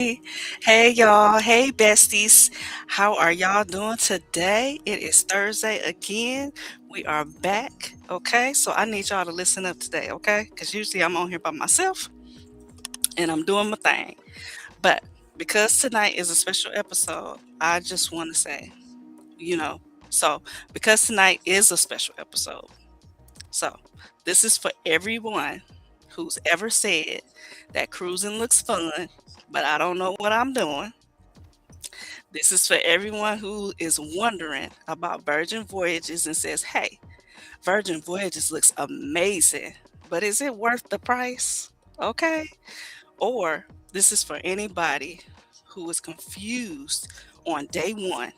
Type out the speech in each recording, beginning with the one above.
Hey y'all, hey besties. How are y'all doing today? It is Thursday again. We are back, okay? So I need y'all to listen up today, okay? Because usually I'm on here by myself and I'm doing my thing. But because tonight is a special episode, I just want to say, you know, so because tonight is a special episode, so this is for everyone who's ever said that cruising looks fun, but I don't know what I'm doing. This is for everyone who is wondering about Virgin Voyages and says, hey, Virgin Voyages looks amazing, but is it worth the price? Okay. Or this is for anybody who is confused on day one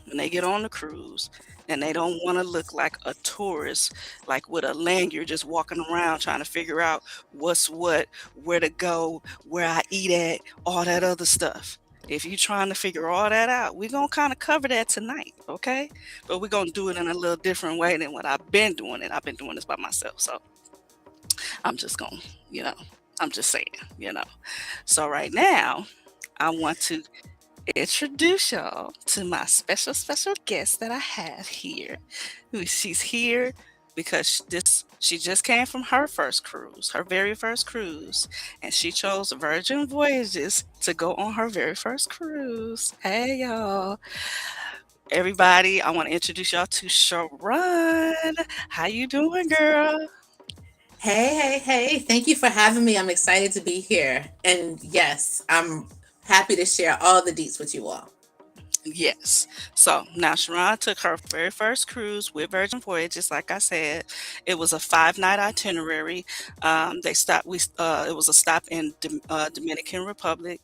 when they get on the cruise and they don't want to look like a tourist, like with a lanyard just walking around trying to figure out what's what, where to go, where I eat at, all that other stuff. If you're trying to figure all that out, we're going to kind of cover that tonight, okay? But we're going to do it in a little different way than what I've been doing it. I've been doing this by myself. So I'm just going to, you know, I'm just saying, you know. So right now, I want to introduce y'all to my special guest that I have here. She's here because she just came from her first cruise, her very first cruise, and she chose Virgin Voyages to go on her very first cruise. Hey y'all. Everybody, I want to introduce y'all to Sharon. How you doing, girl? Hey. Thank you for having me. I'm excited to be here. And yes, I'm happy to share all the deets with you all. Yes. So now Sharon took her very first cruise with Virgin Voyages. Like I said, it was a 5 night itinerary. They stopped. It was a stop in Dominican Republic,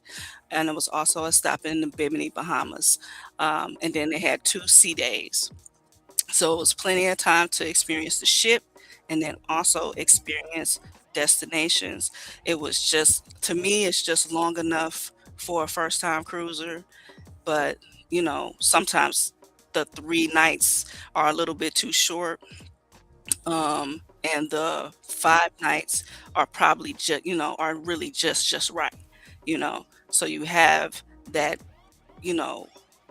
and it was also a stop in the Bimini, Bahamas. And then they had 2 sea days. So it was plenty of time to experience the ship, and then also experience destinations. It was just to me, it's just long enough for a first time cruiser, but sometimes the 3 nights are a little bit too short, and the 5 nights are probably just are really just right, so you have that, you know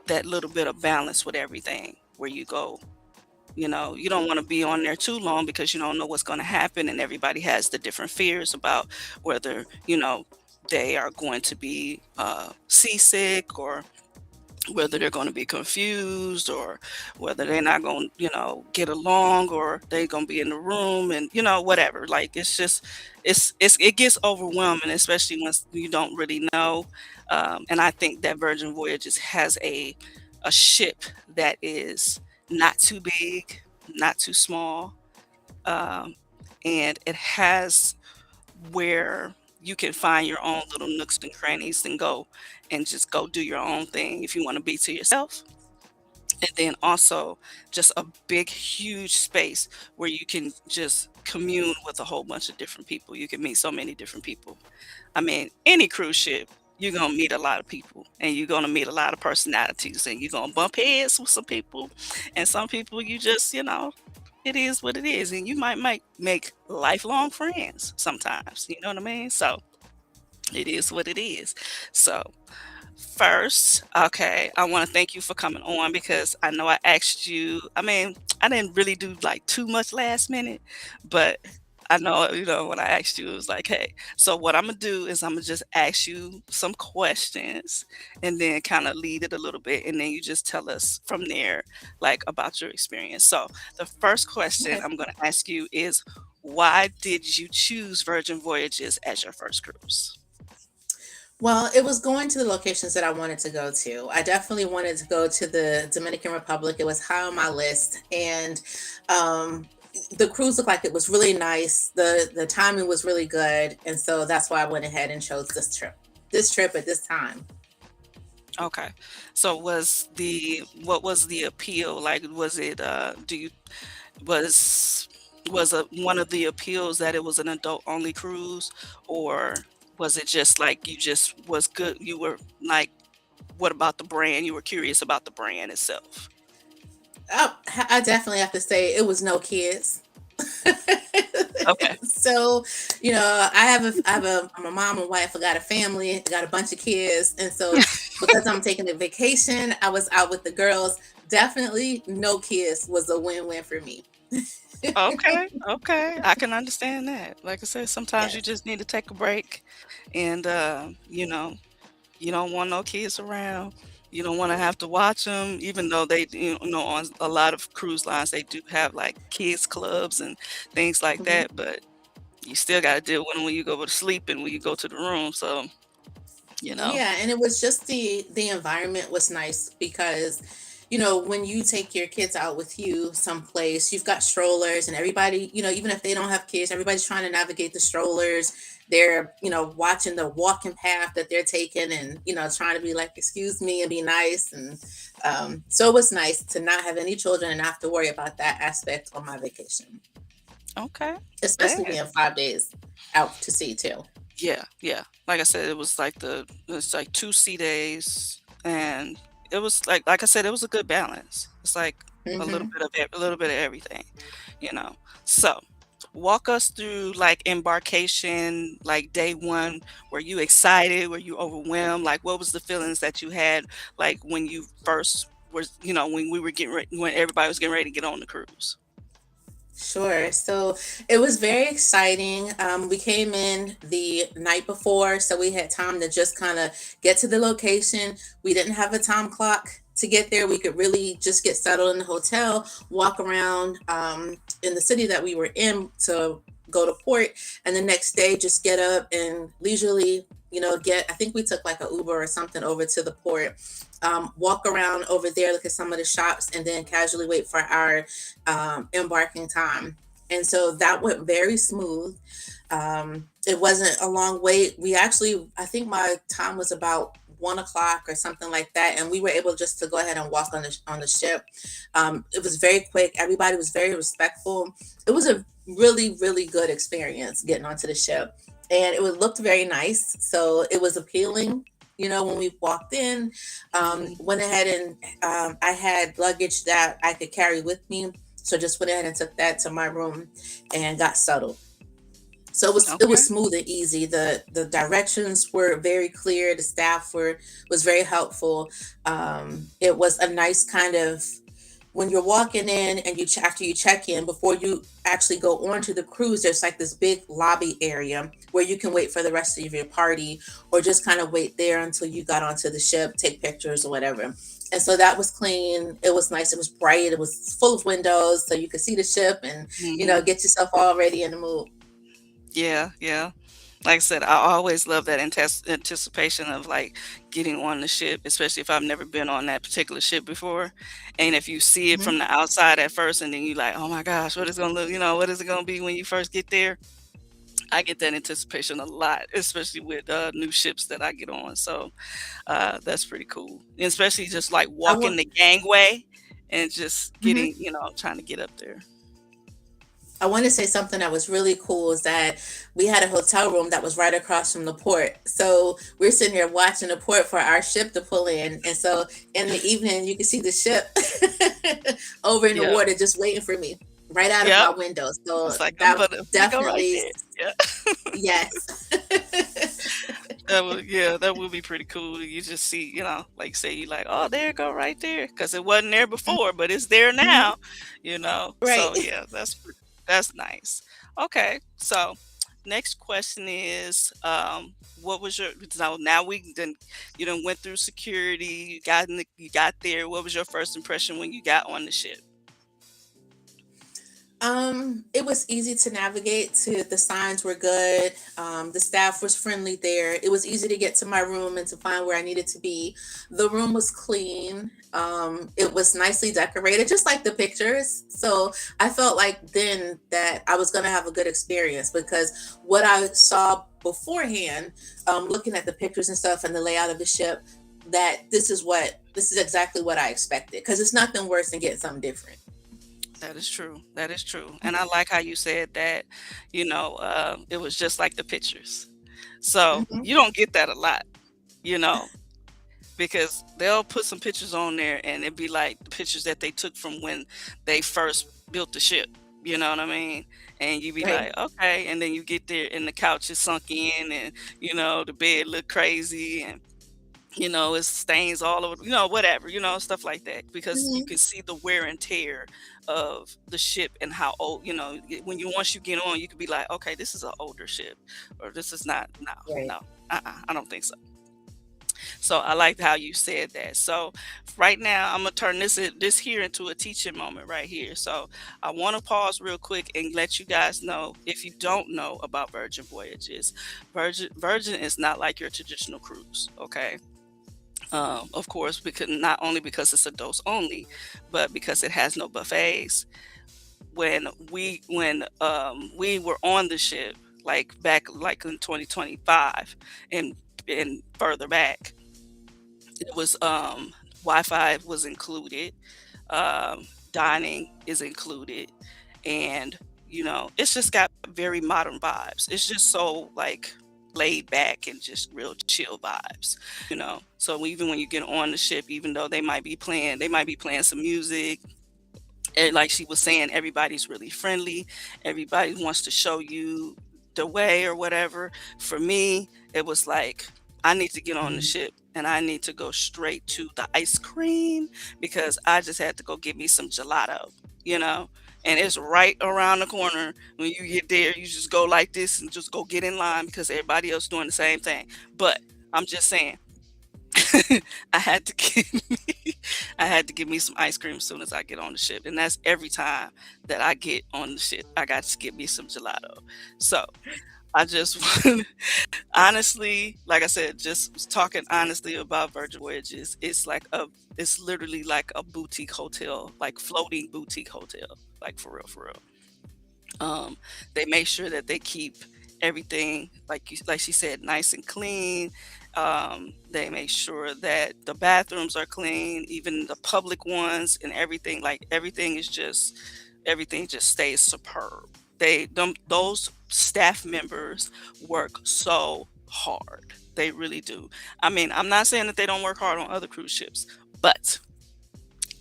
that little bit of balance with everything where you go. You don't want to be on there too long because you don't know what's going to happen, and everybody has the different fears about whether they are going to be seasick, or whether they're going to be confused, or whether they're not going to get along, or they're going to be in the room, and whatever. Like, it's just it gets overwhelming, especially when you don't really know. And I think that Virgin Voyages has a ship that is not too big, not too small, um, and it has where you can find your own little nooks and crannies and go and just go do your own thing if you want to be to yourself. And then also just a big, huge space where you can just commune with a whole bunch of different people. You can meet so many different people. I mean, any cruise ship, you're going to meet a lot of people, and you're going to meet a lot of personalities, and you're going to bump heads with some people, and some people you just, it is what it is. And you might make lifelong friends sometimes. You know what I mean? So it is what it is. So first, okay, I want to thank you for coming on because I know I asked you. I mean, I didn't really do like too much last minute, but I know, when I asked you, it was like, hey, so what I'm gonna do is I'm gonna just ask you some questions and then kind of lead it a little bit, and then you just tell us from there, like, about your experience. So the first question Okay. I'm gonna ask you is, why did you choose Virgin Voyages as your first cruise? Well, it was going to the locations that I wanted to go to. I definitely wanted to go to the Dominican Republic. It was high on my list. And um, the cruise looked like it was really nice. The timing was really good. And so that's why I went ahead and chose this trip. This trip at this time. Okay. So what was the appeal? Like, was it was one of the appeals that it was an adult only cruise, or was it just like you just was good, you were like, what about the brand? You were curious about the brand itself. I definitely have to say it was no kids. Okay. So, I'm a mom and wife. I got a family. I got a bunch of kids, and so because I'm taking a vacation, I was out with the girls. Definitely, no kids was a win-win for me. Okay, okay, I can understand that. Like I said, sometimes you Yes. just need to take a break and, you don't want no kids around. You don't wanna have to watch them, even though they on a lot of cruise lines, they do have, like, kids clubs and things like Mhm. that, but you still gotta deal with them when you go to sleep and when you go to the room, so, you know. Yeah, and it was just the environment was nice because when you take your kids out with you someplace, you've got strollers and everybody, even if they don't have kids, everybody's trying to navigate the strollers. They're, watching the walking path that they're taking and, trying to be like, excuse me, and be nice. And so it was nice to not have any children and not have to worry about that aspect on my vacation, Okay. especially Yeah. being 5 days out to sea too. Yeah, yeah. Like I said, it's like 2 sea days, and it was like I said, it was a good balance. It's like Hmm. a little bit of everything, you know? So, walk us through, like, embarkation, like, day 1. Were you excited? Were you overwhelmed? Like, what was the feelings that you had, like, when you first was when we were getting ready when everybody was getting ready to get on the cruise? Sure. So it was very exciting. We came in the night before, so we had time to just kind of get to the location. We didn't have a time clock to get there. We could really just get settled in the hotel, walk around in the city that we were in to go to port, and the next day just get up and leisurely, I think we took like a Uber or something over to the port, walk around over there, look at some of the shops, and then casually wait for our embarking time. And so that went very smooth. It wasn't a long wait. I think my time was about 1 o'clock or something like that, and we were able just to go ahead and walk on the ship. It was very quick. Everybody was very respectful. It was a really really good experience getting onto the ship, and looked very nice. So it was appealing. When we walked in, Mhm. went ahead and I had luggage that I could carry with me, so just went ahead and took that to my room and got settled. So it was Okay. smooth and easy. The directions were very clear. The staff was very helpful. It was a nice kind of, when you're walking in and after you check in, before you actually go onto the cruise, there's like this big lobby area where you can wait for the rest of your party, or just kind of wait there until you got onto the ship, take pictures or whatever. And so that was clean. It was nice. It was bright. It was full of windows, so you could see the ship and Mhm. get yourself all ready in the mood. Yeah, yeah. Like I said, I always love that anticipation of, like, getting on the ship, especially if I've never been on that particular ship before, and if you see it Mhm. from the outside at first and then you like, "Oh my gosh, what is gonna look what is it gonna be when you first get there?" I get that anticipation a lot, especially with, new ships that I get on, so, that's pretty cool, and especially just, like, I want. walking the gangway and just Mhm. getting trying to get up there. I want to say something that was really cool is that we had a hotel room that was right across from the port. So we're sitting here watching the port for our ship to pull in. And so in the evening, you can see the ship over in the Yep, water just waiting for me right out of yep. my window. So It's like, that I'm gonna go right definitely, there. Yeah. yes. That would be pretty cool. You just see, like say you like, oh, there it go right there, because it wasn't there before, but it's there Mhm. now. Right. So yeah, that's nice. Okay, so next question is, what was your so now we done you done went through security, you got there. What was your first impression when you got on the ship? It was easy to navigate to. The signs were good. The staff was friendly there. It was easy to get to my room and to find where I needed to be. The room was clean. It was nicely decorated, just like the pictures. So I felt like then that I was gonna have a good experience because what I saw beforehand, looking at the pictures and stuff and the layout of the ship, that this is exactly what I expected. Because it's nothing worse than getting something different. That is true. That is true. And I like how you said that, it was just like the pictures. So Mhm. you don't get that a lot, you know, because they'll put some pictures on there and it'd be like the pictures that they took from when they first built the ship. You know what I mean? And you be Right. like, "Okay," and then you get there and the couch is sunk in and, the bed look crazy and, it's stains all over, whatever, stuff like that because you Mhm. can see the wear and tear of the ship and how old, when you once you get on, you could be like, "Okay, this is an older ship," or "This is not, no, Right. no, I don't think so." So I liked how you said that. So right now, I'm gonna turn this here into a teaching moment right here. So I want to pause real quick and let you guys know if you don't know about Virgin Voyages. Virgin is not like your traditional cruise. Okay. Of course, because not only because it's adults only, but because it has no buffets. When we were on the ship, like back like in 2025 and further back, it was Wi-Fi was included, dining is included, and it's just got very modern vibes. It's just so like laid back and just real chill vibes. So even when you get on the ship, even though they might be playing some music, and like she was saying, everybody's really friendly. Everybody wants to show you the way or whatever. For me, it was like I need to get on the Mhm. ship and I need to go straight to the ice cream because I just had to go get me some gelato, you know? And it's right around the corner. When you get there, you just go like this and just go get in line because everybody else doing the same thing. But I'm just saying, I had to get me I had to get me some ice cream as soon as I get on the ship, and that's every time that I get on the ship. I got to get me some gelato. So I just honestly, like I said, just talking honestly about Virgin Voyages, it's literally like a boutique hotel, like floating boutique hotel, like for real, for real. Um, they make sure that they keep everything like she said, nice and clean. They make sure that the bathrooms are clean, even the public ones and everything. Like everything just stays superb. Those staff members work so hard. They really do. I mean, I'm not saying that they don't work hard on other cruise ships, but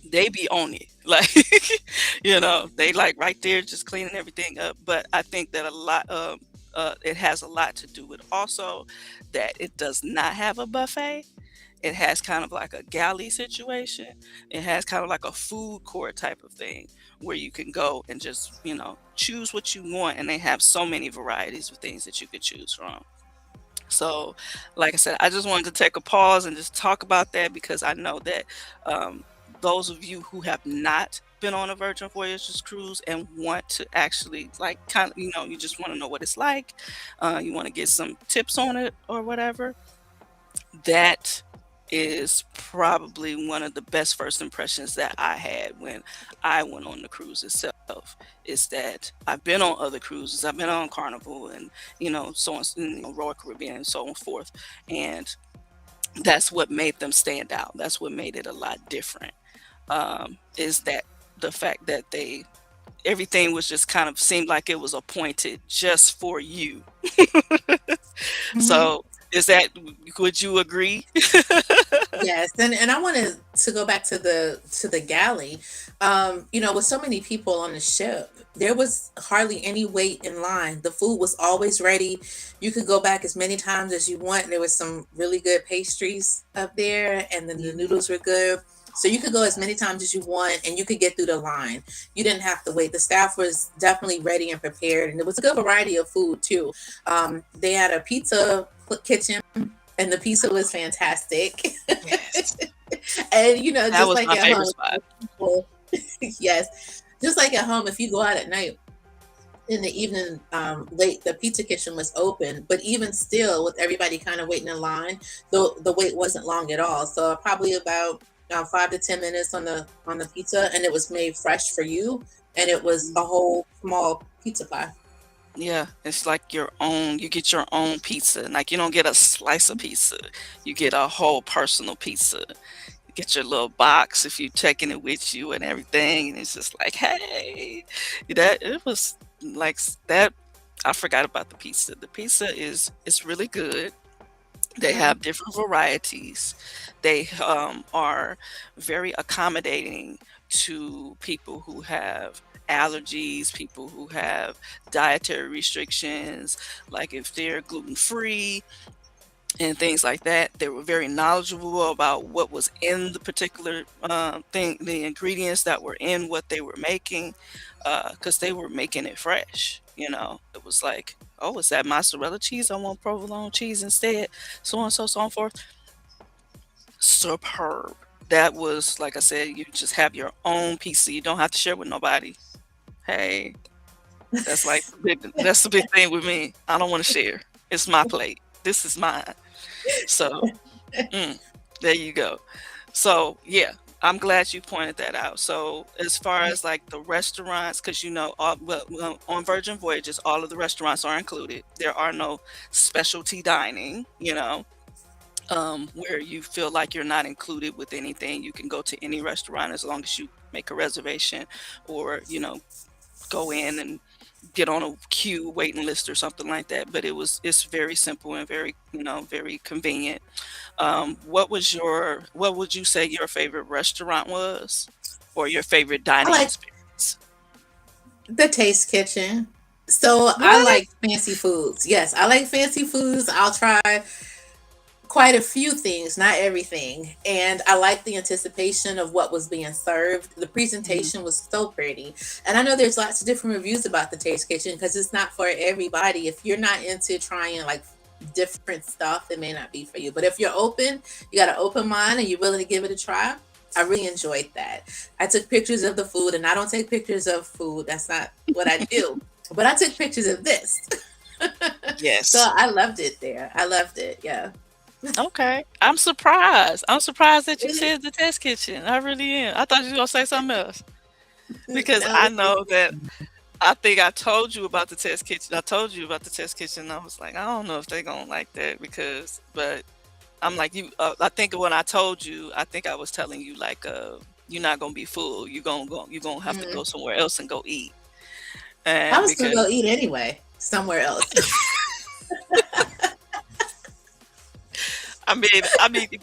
they be on it. Like, they like right there just cleaning everything up. But I think that it has a lot to do with also that it does not have a buffet. It has kind of like a galley situation. It has kind of like a food court type of thing where you can go and just, choose what you want. And they have so many varieties of things that you could choose from. So, like I said, I just wanted to take a pause and just talk about that because I know that um, those of you who have not been on a Virgin Voyages cruise and want to actually, like, kind of, you just want to know what it's like, you want to get some tips on it or whatever, that is probably one of the best first impressions that I had when I went on the cruise itself. Is that I've been on other cruises, I've been on Carnival and so on, Royal Caribbean and so on forth, and that's what made them stand out. That's what made it a lot different. Is that the fact that they everything was just kind of seemed like it was appointed just for you. Mhm. So is that would you agree? Yes, and I wanted to go back to the galley. With so many people on the ship, there was hardly any wait in line. The food was always ready. You could go back as many times as you want. There was some really good pastries up there, and then the Mhm. noodles were good. So you could go as many times as you want, and you could get through the line. You didn't have to wait. The staff was definitely ready and prepared, and it was a good variety of food too. They had a pizza kitchen and the pizza was fantastic. Yes. And That just was like my at favorite home, spot. people, yes, just like at home, if you go out at night in the evening, late, the pizza kitchen was open. But even still, with everybody kind of waiting in line, the wait wasn't long at all. So probably about 5 to 10 minutes on the pizza, and it was made fresh for you, and it was a whole small pizza pie. Yeah, it's like you get your own pizza. Like you don't get a slice of pizza. You get a whole personal pizza. You get your little box if you taking it with you and everything. And it's just like, hey, that it was like that. I forgot about the pizza. The pizza is it's really good. They Mhm. have different varieties. They are very accommodating to people who have allergies, people who have dietary restrictions, like if they're gluten free and things like that. They were very knowledgeable about what was in the particular thing, the ingredients that were in what they were making, because they were making it fresh. It was like, oh, is that mozzarella cheese? I want provolone cheese instead, so on and so on forth. Superb. That was, like I said, you just have your own piece, so you don't have to share with nobody. Hey, that's the big thing with me. I don't want to share. It's my plate. This is mine. So, mm, there you go. So, yeah, I'm glad you pointed that out. So, as far as like the restaurants, because on Virgin Voyages, all of the restaurants are included. There are no specialty dining, where you feel like you're not included with anything. You can go to any restaurant as long as you make a reservation or, go in and get on a queue waiting list or something like that. But it's very simple and very, very convenient. What would you say your favorite restaurant was, or your favorite I dining like experience? the Taste Kitchen. So I What? like fancy foods. Yes, I like fancy foods. I'll try quite a few things, not everything. And I like the anticipation of what was being served. The Mhm. presentation was so pretty. And I know there's lots of different reviews about the Taste Kitchen because it's not for everybody. If you're not into trying like different stuff, it may not be for you. But if you're open, you got an open mind and you're willing to give it a try. I really enjoyed that. I took pictures of the food, and I don't take pictures of food. That's not what I do. But I took pictures of this. So Yes. I loved it there. I loved it. Yeah. Okay. I'm surprised. I'm surprised that you Really? said the test kitchen. I really am. I thought you were gonna say something else because No, I the Taste know that Kitchen. I think I told you about the test kitchen. I told you about the test kitchen. And I was like, I don't know if they're gonna like that but I'm like you. I think when I told you, I think I was telling you like, you're not gonna be full. You're gonna have to go Mhm. somewhere else and go eat. I And was gonna because go eat anyway, somewhere else.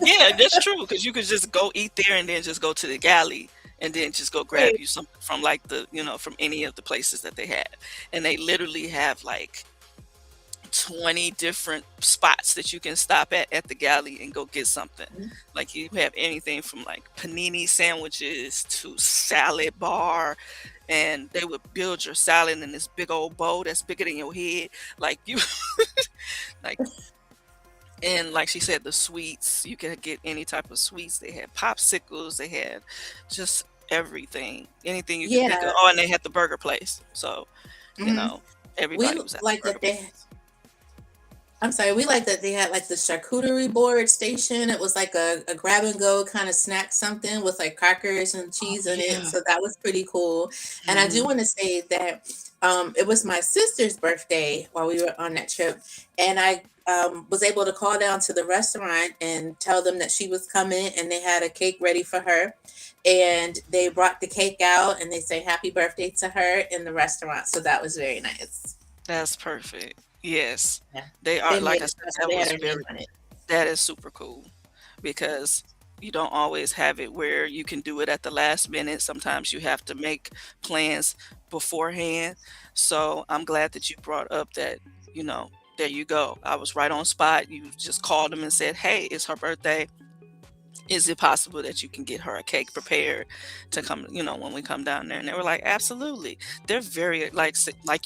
yeah, that's true. Because you could just go eat there and then just go to the galley and then just go grab Right. you something from like from any of the places that they have. And they literally have like 20 different spots that you can stop at the galley and go get something. Mhm. Like you have anything from like panini sandwiches to salad bar, and they would build your salad in this big old bowl that's bigger than your head. Like you like and like she said, the sweets, you can get any type of sweets. They had popsicles, they had just everything. Anything you could think of. Yeah. Oh, and they had the burger place. So, you Mhm. know, We everybody was at the like burger that they place. I'm sorry, we like that they had like the charcuterie board station. It was like a grab and go kind of snack something with like crackers and Oh cheese in it. yeah. So that was pretty cool. And I do Mhm. want to say that it was my sister's birthday while we were on that trip. And I was able to call down to the restaurant and tell them that she was coming and they had a cake ready for her. And they brought the cake out and they say happy birthday to her in the restaurant. So that was very nice. That's perfect. Yes. Yeah. They are, They like made I it said, special. that They had was her name very on it. that is super cool because you don't always have it where you can do it at the last minute. Sometimes you have to make plans beforehand. So I'm glad that you brought up that, you know, there you go. I was right on spot. You just called them and said, "Hey, it's her birthday. Is it possible that you can get her a cake prepared to come, when we come down there?" And they were like, absolutely. They're very, like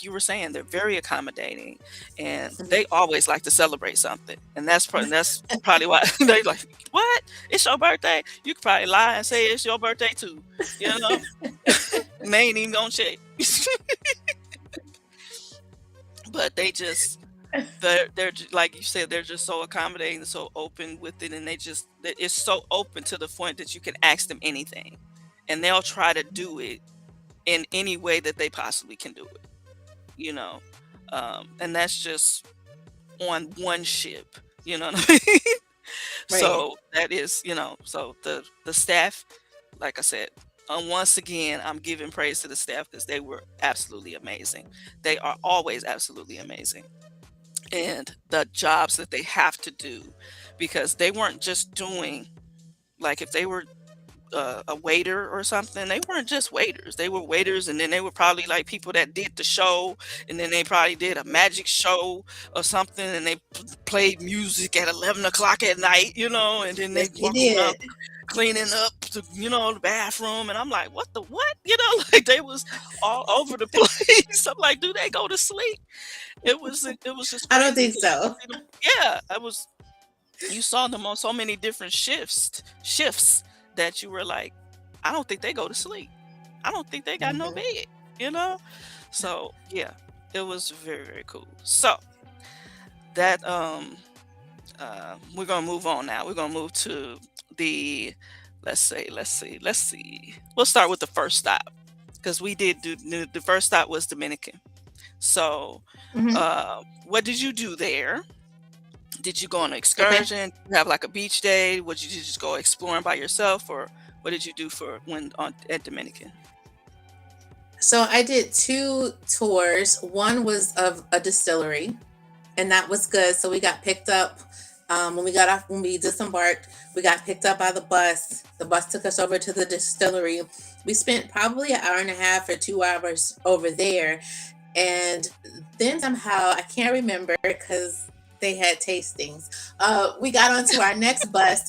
you were saying, they're very accommodating, and they always like to celebrate something. And that's probably why they like, what? It's your birthday? You could probably lie and say it's your birthday too, you know? And they ain't even gonna check. But like you said, they're just so accommodating, so open with it, and it's so open to the point that you can ask them anything, and they'll try to do it in any way that they possibly can do it. You know, and that's just on one ship. You know what I mean? Right. So that is, so the staff, like I said. Once again, I'm giving praise to the staff because they were absolutely amazing. They are always absolutely amazing, and the jobs that they have to do, because they weren't just doing, like if they were a waiter or something. They weren't just waiters. They were waiters, and then they were probably like people that did the show, and then they probably did a magic show or something, and they played music at 11 o'clock at night, and then Yes, they they walk around did. cleaning up the bathroom, and I'm like, what the what? Like they was all over the place. I'm like, do they go to sleep? It was just I don't crazy think because you could so. see them. Yeah, I was. You saw them on so many different shifts that you were like, I don't think they go to sleep. I don't think they got no Mhm. bed, you know? So yeah, it was very, very cool. So that we're gonna move on now. We're gonna move to the let's see. We'll start with the first stop because we did do the first stop was Dominican. So Mhm. what did you do there? Did you go on an Okay. excursion? You have like a beach day? Would you just go exploring by yourself, or what did you do for when on at Dominican? So I did two tours. One was of a distillery, and that was good. So we got picked up when we got off when we disembarked. We got picked up by the bus. The bus took us over to the distillery. We spent probably an hour and a half or 2 hours over there, and then somehow I can't remember because they had tastings. We got onto our next bus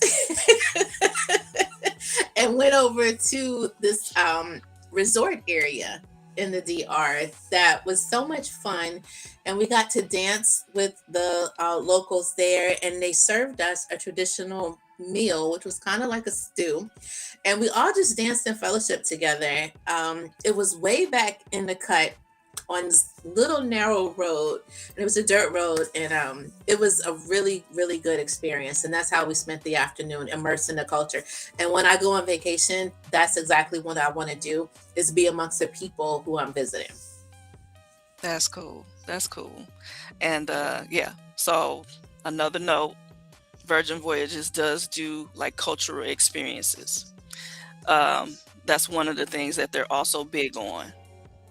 and went over to this resort area in the DR that was so much fun. And we got to dance with the locals there, and they served us a traditional meal, which was kind of like a stew. And we all just danced in fellowship together. It was way back in the cut on this little narrow road, and it was a dirt road, and it was a really really good experience, and that's how we spent the afternoon immersed in the culture. And when I go on vacation, that's exactly what I want to do, is be amongst the people who I'm visiting. That's cool. That's cool. And yeah, so another note, Virgin Voyages does do like cultural experiences. That's one of the things that they're also big on.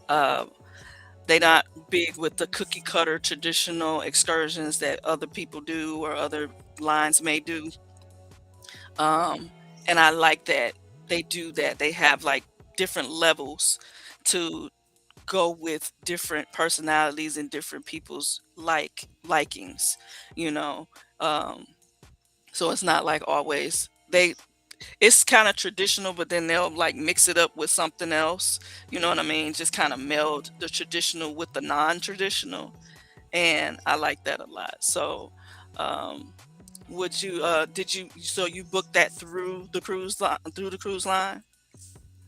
Uh, they not big with the cookie cutter traditional excursions that other people do or other lines may do. Um, and I like that they do that. They have like different levels to go with different personalities and different people's likings, you know. Um, so it's not like always it's kind of traditional, but then they'll like mix it up with something else. You know what I mean? Just kind of meld the traditional with the non-traditional, and I like that a lot. So, um, would you did you so you booked that through the cruise line?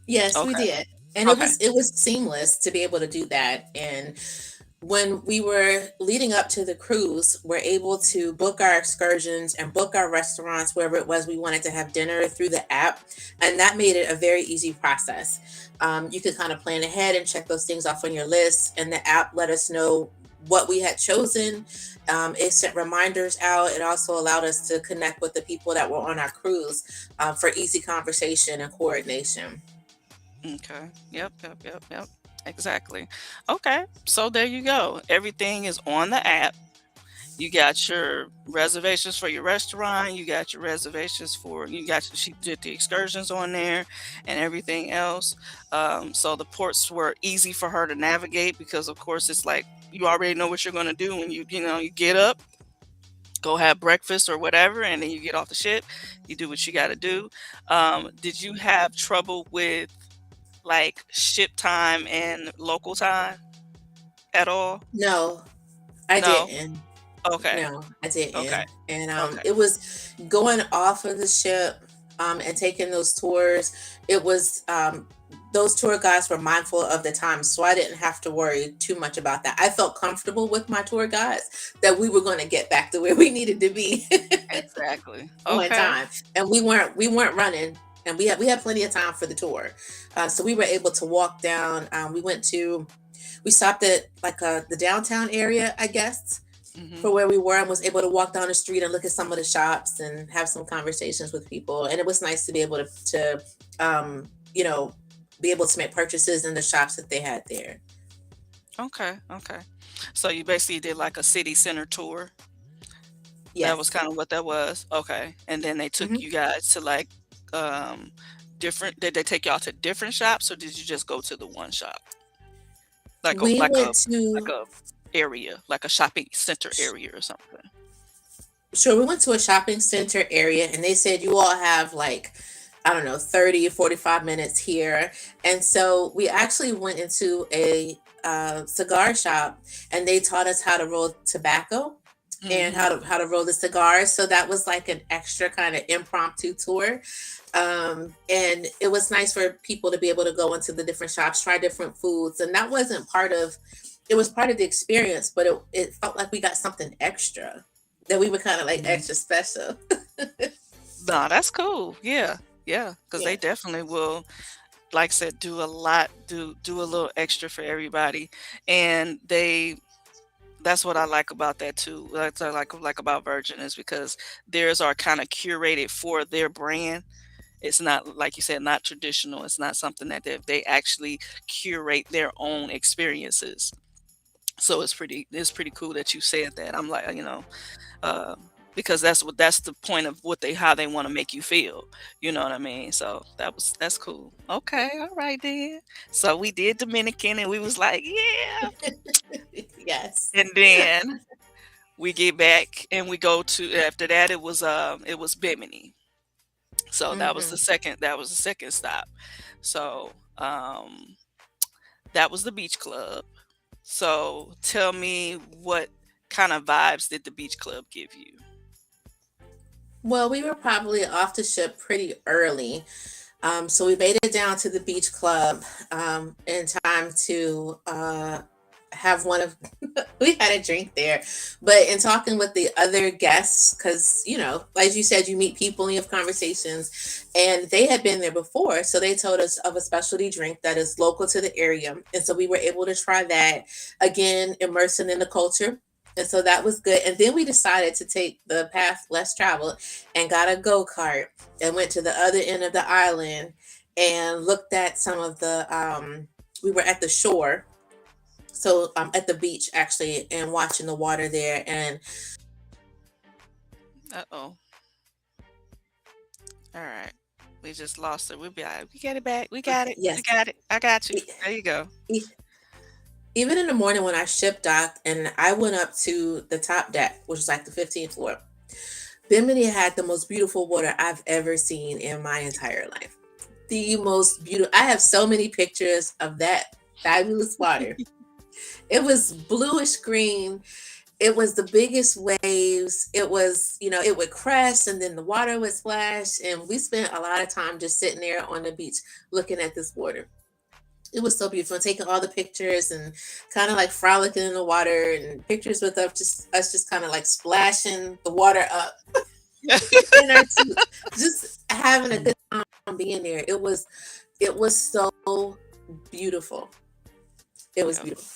Yes, we Okay. did. And it Okay. was seamless to be able to do that. And when we were leading up to the cruise, we're able to book our excursions and book our restaurants wherever it was we wanted to have dinner through the app. And that made it a very easy process. You could kind of plan ahead and check those things off on your list, and the app let us know what we had chosen. It sent reminders out. It also allowed us to connect with the people that were on our cruise for easy conversation and coordination. Okay. Yep, yep, yep, yep. Exactly. Okay. So there you go. Everything is on the app. You got your reservations for your restaurant, you got your reservations for she did the excursions on there and everything else. So the ports were easy for her to navigate because of course it's like you already know what you're gonna do when you get up, go have breakfast or whatever, and then you get off the ship, you do what you gotta do. Did you have trouble with like ship time and local time at all? No, I No? didn't. Okay. No, I Okay. didn't. And Okay. it was going off of the ship and taking those tours. It was those tour guides were mindful of the time, so I didn't have to worry too much about that. I felt comfortable with my tour guides that we were going to get back to where we needed to be Exactly. on Okay. time, and we weren't running, and we had plenty of time for the tour, so we were able to walk down. We stopped at like the downtown area, I guess, Mhm. for where we were, and was able to walk down the street and look at some of the shops and have some conversations with people. And it was nice to be able to um, you know, be able to make purchases in the shops that they had there. Okay, okay. So you basically did like a city center tour? That was Yes. kinda what that was? Okay, and then they took Hmm. you guys to, like, um, different? Did they take y'all to different shops, or did you just go to the one shop? Like a We like a went like to a area, like a shopping center area or something? Sure, we went to a shopping center area and they said you all have like, I don't know, 30, 45 minutes here. And so we actually went into a cigar shop and they taught us how to roll tobacco and Mhm. how to roll the cigars. So that was like an extra kind of impromptu tour. And it was nice for people to be able to go into the different shops, try different foods. And that wasn't part of it was part of the experience, but it felt like we got something extra that we were kind of like Mhm. extra special. Nah, that's cool. Yeah. Yeah, because they Yeah. definitely will, like I said, do a lot, do a little extra for everybody, and that's what I like about that too. That's what I like about Virgin is because theirs are kinda curated for their brand. It's not, like you said, not traditional. It's not something that they actually curate their own experiences. So it's pretty cool that you said that. I'm like, because that's the point of what they how they want to make you feel. You know what I mean? So that's cool. Okay, all right then. So we did Dominican and we was like, yeah. Yes. And then we get back and we go to after that it was Bimini. So Hmm. that was the second stop. So that was the beach club. So tell me what kind of vibes did the beach club give you? Well, we were probably off the ship pretty early. So we made it down to the beach club in time to have one of we had a drink there. But in talking with the other guests, because as you said, you meet people and you have conversations, and they had been there before, so they told us of a specialty drink that is local to the area, and so we were able to try that again, immersing in the culture. And so that was good. And then we decided to take the path less traveled and got a go-kart and went to the other end of the island and looked at some of the we were at the shore, so at the beach actually, and watching the water there. And Uh-oh. All right. We just lost it. We'll be all right. We get it back. We got it. We yes, got it. I got you. e- There you go. e- even in the morning when our ship docked and I went up to the top deck, which was like the 15th floor, Bimini had the most beautiful water I've ever seen in my entire life. The most beautiful. I have so many pictures of that fabulous water. It was bluish green. It was the biggest waves. It was, it would crash and then the water would splash. And we spent a lot of time just sitting there on the beach looking at this water. It was so beautiful, taking all the pictures and kind of like frolicking in the water and pictures with us just kind of like splashing the water up in our suits, just having a good time being there. It was so beautiful. It was Yeah. beautiful.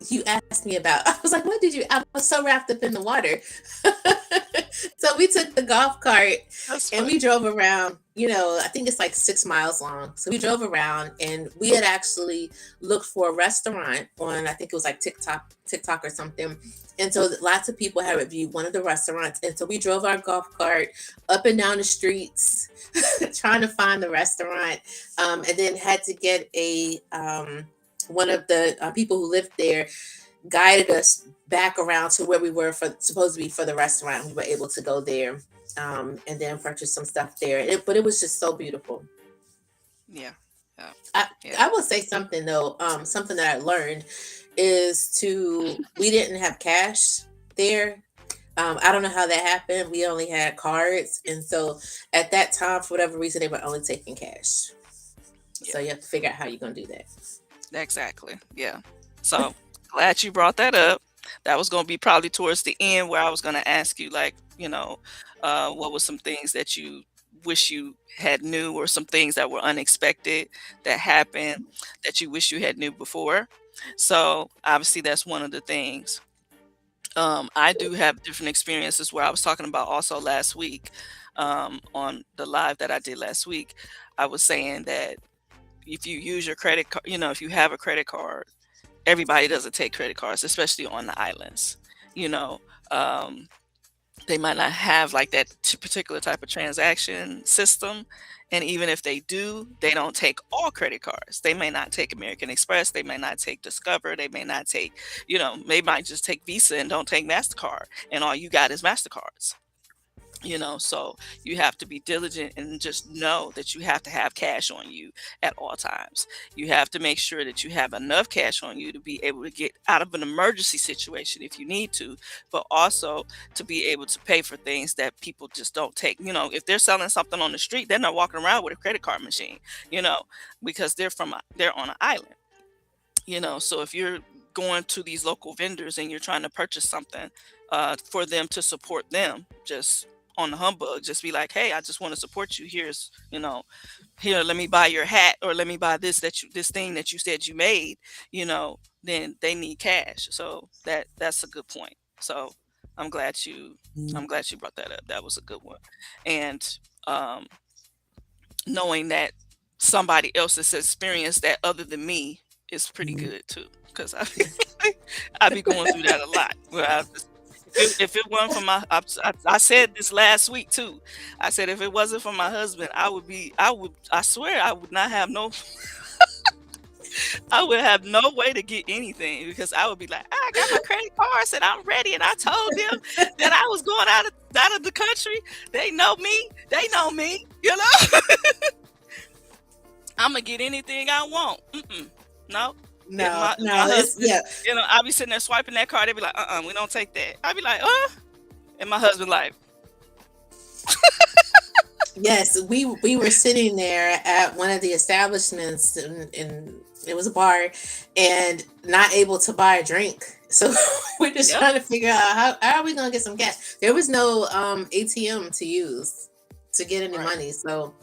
You asked me about. I was like, what did you? I was so wrapped up in the water. So we took the golf cart That's and funny. we drove around. I think it's like 6 miles long. So we drove around and we had actually looked for a restaurant on, I think it was like TikTok or something. And so lots of people had reviewed one of the restaurants. And so we drove our golf cart up and down the streets trying to find the restaurant. And then had to get one of the people who lived there guided us back around to where we were for supposed to be for the restaurant. We were able to go there and then purchase some stuff there. But it was just so beautiful. Yeah. Yeah. I, Yeah. I will say something though. Something that I learned is we didn't have cash there. I don't know how that happened. We only had cards, and so at that time, for whatever reason, they were only taking cash. Yeah. So you have to figure out how you're gonna do that. Exactly. Yeah. So glad you brought that up. That was going to be probably towards the end where I was going to ask you, like, what was some things that you wish you had knew, or some things that were unexpected that happened that you wish you had knew before. So obviously that's one of the things. I do have different experiences where I was talking about also last week, on the live that I did last week. I was saying that if you use your credit card, if you have a credit card, everybody doesn't take credit cards, especially on the islands. You know, um, They might not have like that particular type of transaction system. And even if they do, they don't take all credit cards. They may not take American Express. They may not take Discover. They may not take, they might just take Visa and don't take MasterCard. And all you got is MasterCards. So you have to be diligent and just know that you have to have cash on you at all times. You have to make sure that you have enough cash on you to be able to get out of an emergency situation if you need to, but also to be able to pay for things that people just don't take. If they're selling something on the street, they're not walking around with a credit card machine, you know because they're on an island. So if you're going to these local vendors and you're trying to purchase something, for them to support them, just on the humbug, just be like, hey, I just want to support you. Here, let me buy your hat, or let me buy this thing that you said you made. Then they need cash. So that's a good point. So i'm glad you Mm. i'm glad you brought that up. That was a good one. And um knowing that somebody else has experienced that other than me is pretty Mhm. good too, because I be going through that a lot. Where if it wasn't for I said this last week too. I said if it wasn't for my husband, I swear I would not have no, I would have no way to get anything, because I would be like, I got my credit cards and I'm ready, and I told them that I was going out of the country. They know me. They know me. I'm gonna get anything I want. No. If No, my no, it's husband, yeah. I'll be sitting there swiping that card. They be like, we don't take that. I'll be like, and my husband like, Yes, we were sitting there at one of the establishments, and it was a bar, and not able to buy a drink. So we're just yep, trying to figure out how are we gonna get some cash. There was no ATM to use to get any right, money, so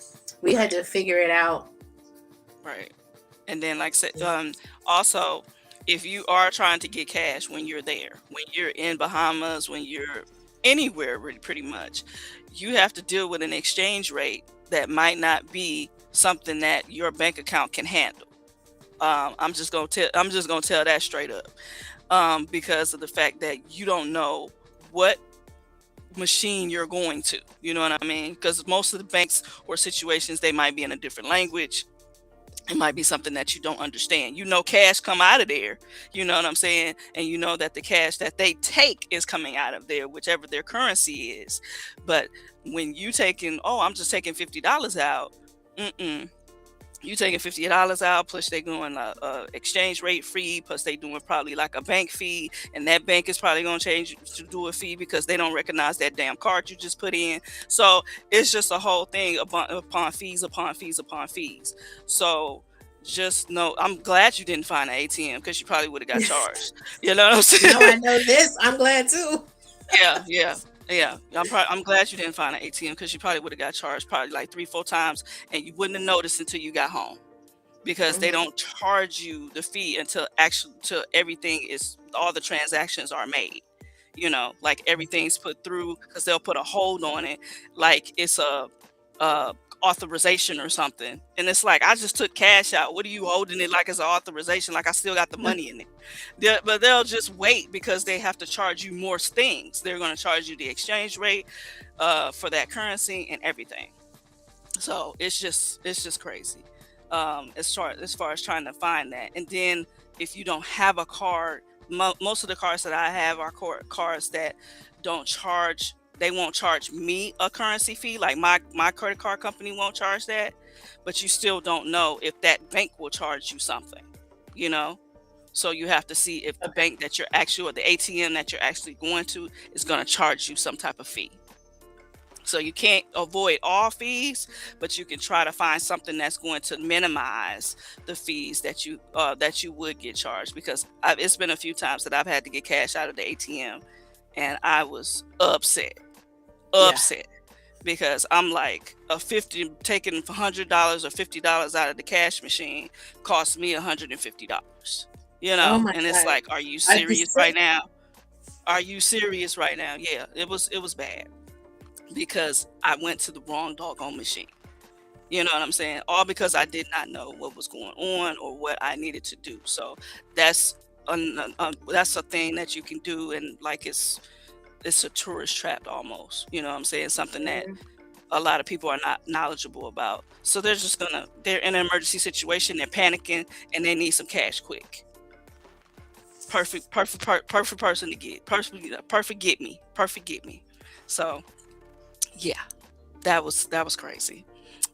we had right, to figure it out. right. And then, like I said, also, if you are trying to get cash when you're there, when you're in Bahamas, when you're anywhere, really, pretty much, you have to deal with an exchange rate that might not be something that your bank account can handle. I'm just gonna tell that straight up, because of the fact that you don't know what machine you're going to. You know what I mean? Because most of the banks or situations, they might be in a different language. It might be something that you don't understand. Cash come out of there. You know what I'm saying? And you know that the cash that they take is coming out of there, whichever their currency is. But when you taking, oh, I'm just taking $50 out. Mm-mm. You taking $50 out, plus they doing a exchange rate fee, plus they doing probably like a bank fee, and that bank is probably going to change to do a fee because they don't recognize that damn card you just put in. So it's just a whole thing upon fees, upon fees, upon fees. So just know, I'm glad you didn't find an ATM, because you probably would have got charged. You know what I'm Now saying? I know this. I'm glad too. Yeah, yeah, yeah. I'm glad you didn't find an ATM, because you probably would have got charged probably like 3, 4 times, and you wouldn't have noticed until you got home, because they Mhm. don't charge you the fee until everything is all the transactions are made. Like everything's put through, because they'll put a hold on it, like it's a authorization or something. And it's like, I just took cash out. What are you holding it like it's an authorization? Like I still got the money in it. But they'll just wait, because they have to charge you more things. They're going to charge you the exchange rate, for that currency and everything. So it's just crazy, as far as trying to find that. And then if you don't have a card, most of the cards that I have are cards that don't charge. They won't charge me a currency fee, like my credit card company won't charge that. But you still don't know if that bank will charge you something. You know. So you have to see if the Okay. bank that you're actually, or the ATM that you're actually going to, is going to charge you some type of fee. So you can't avoid all fees, but you can try to find something that's going to minimize the fees that you would get charged. Because it's been a few times that I've had to get cash out of the ATM, and I was upset, Yeah. upset, because I'm like, a 50 taking $100 or $50 out of the cash machine cost me $150. Oh my And it's God. like, are you I serious just right now? Are you serious right now? Yeah, it was bad, because I went to the wrong doggone machine. You know what I'm saying? All because I did not know what was going on or what I needed to do. So that's that's a thing that you can do, and like, it's it's a tourist trap almost. You know what I'm saying? Something that Mhm. a lot of people are not knowledgeable about. So they're in an emergency situation, they're panicking, and they need some cash quick. Perfect person to get. Perfect get me. Perfect get me. So yeah, that was crazy.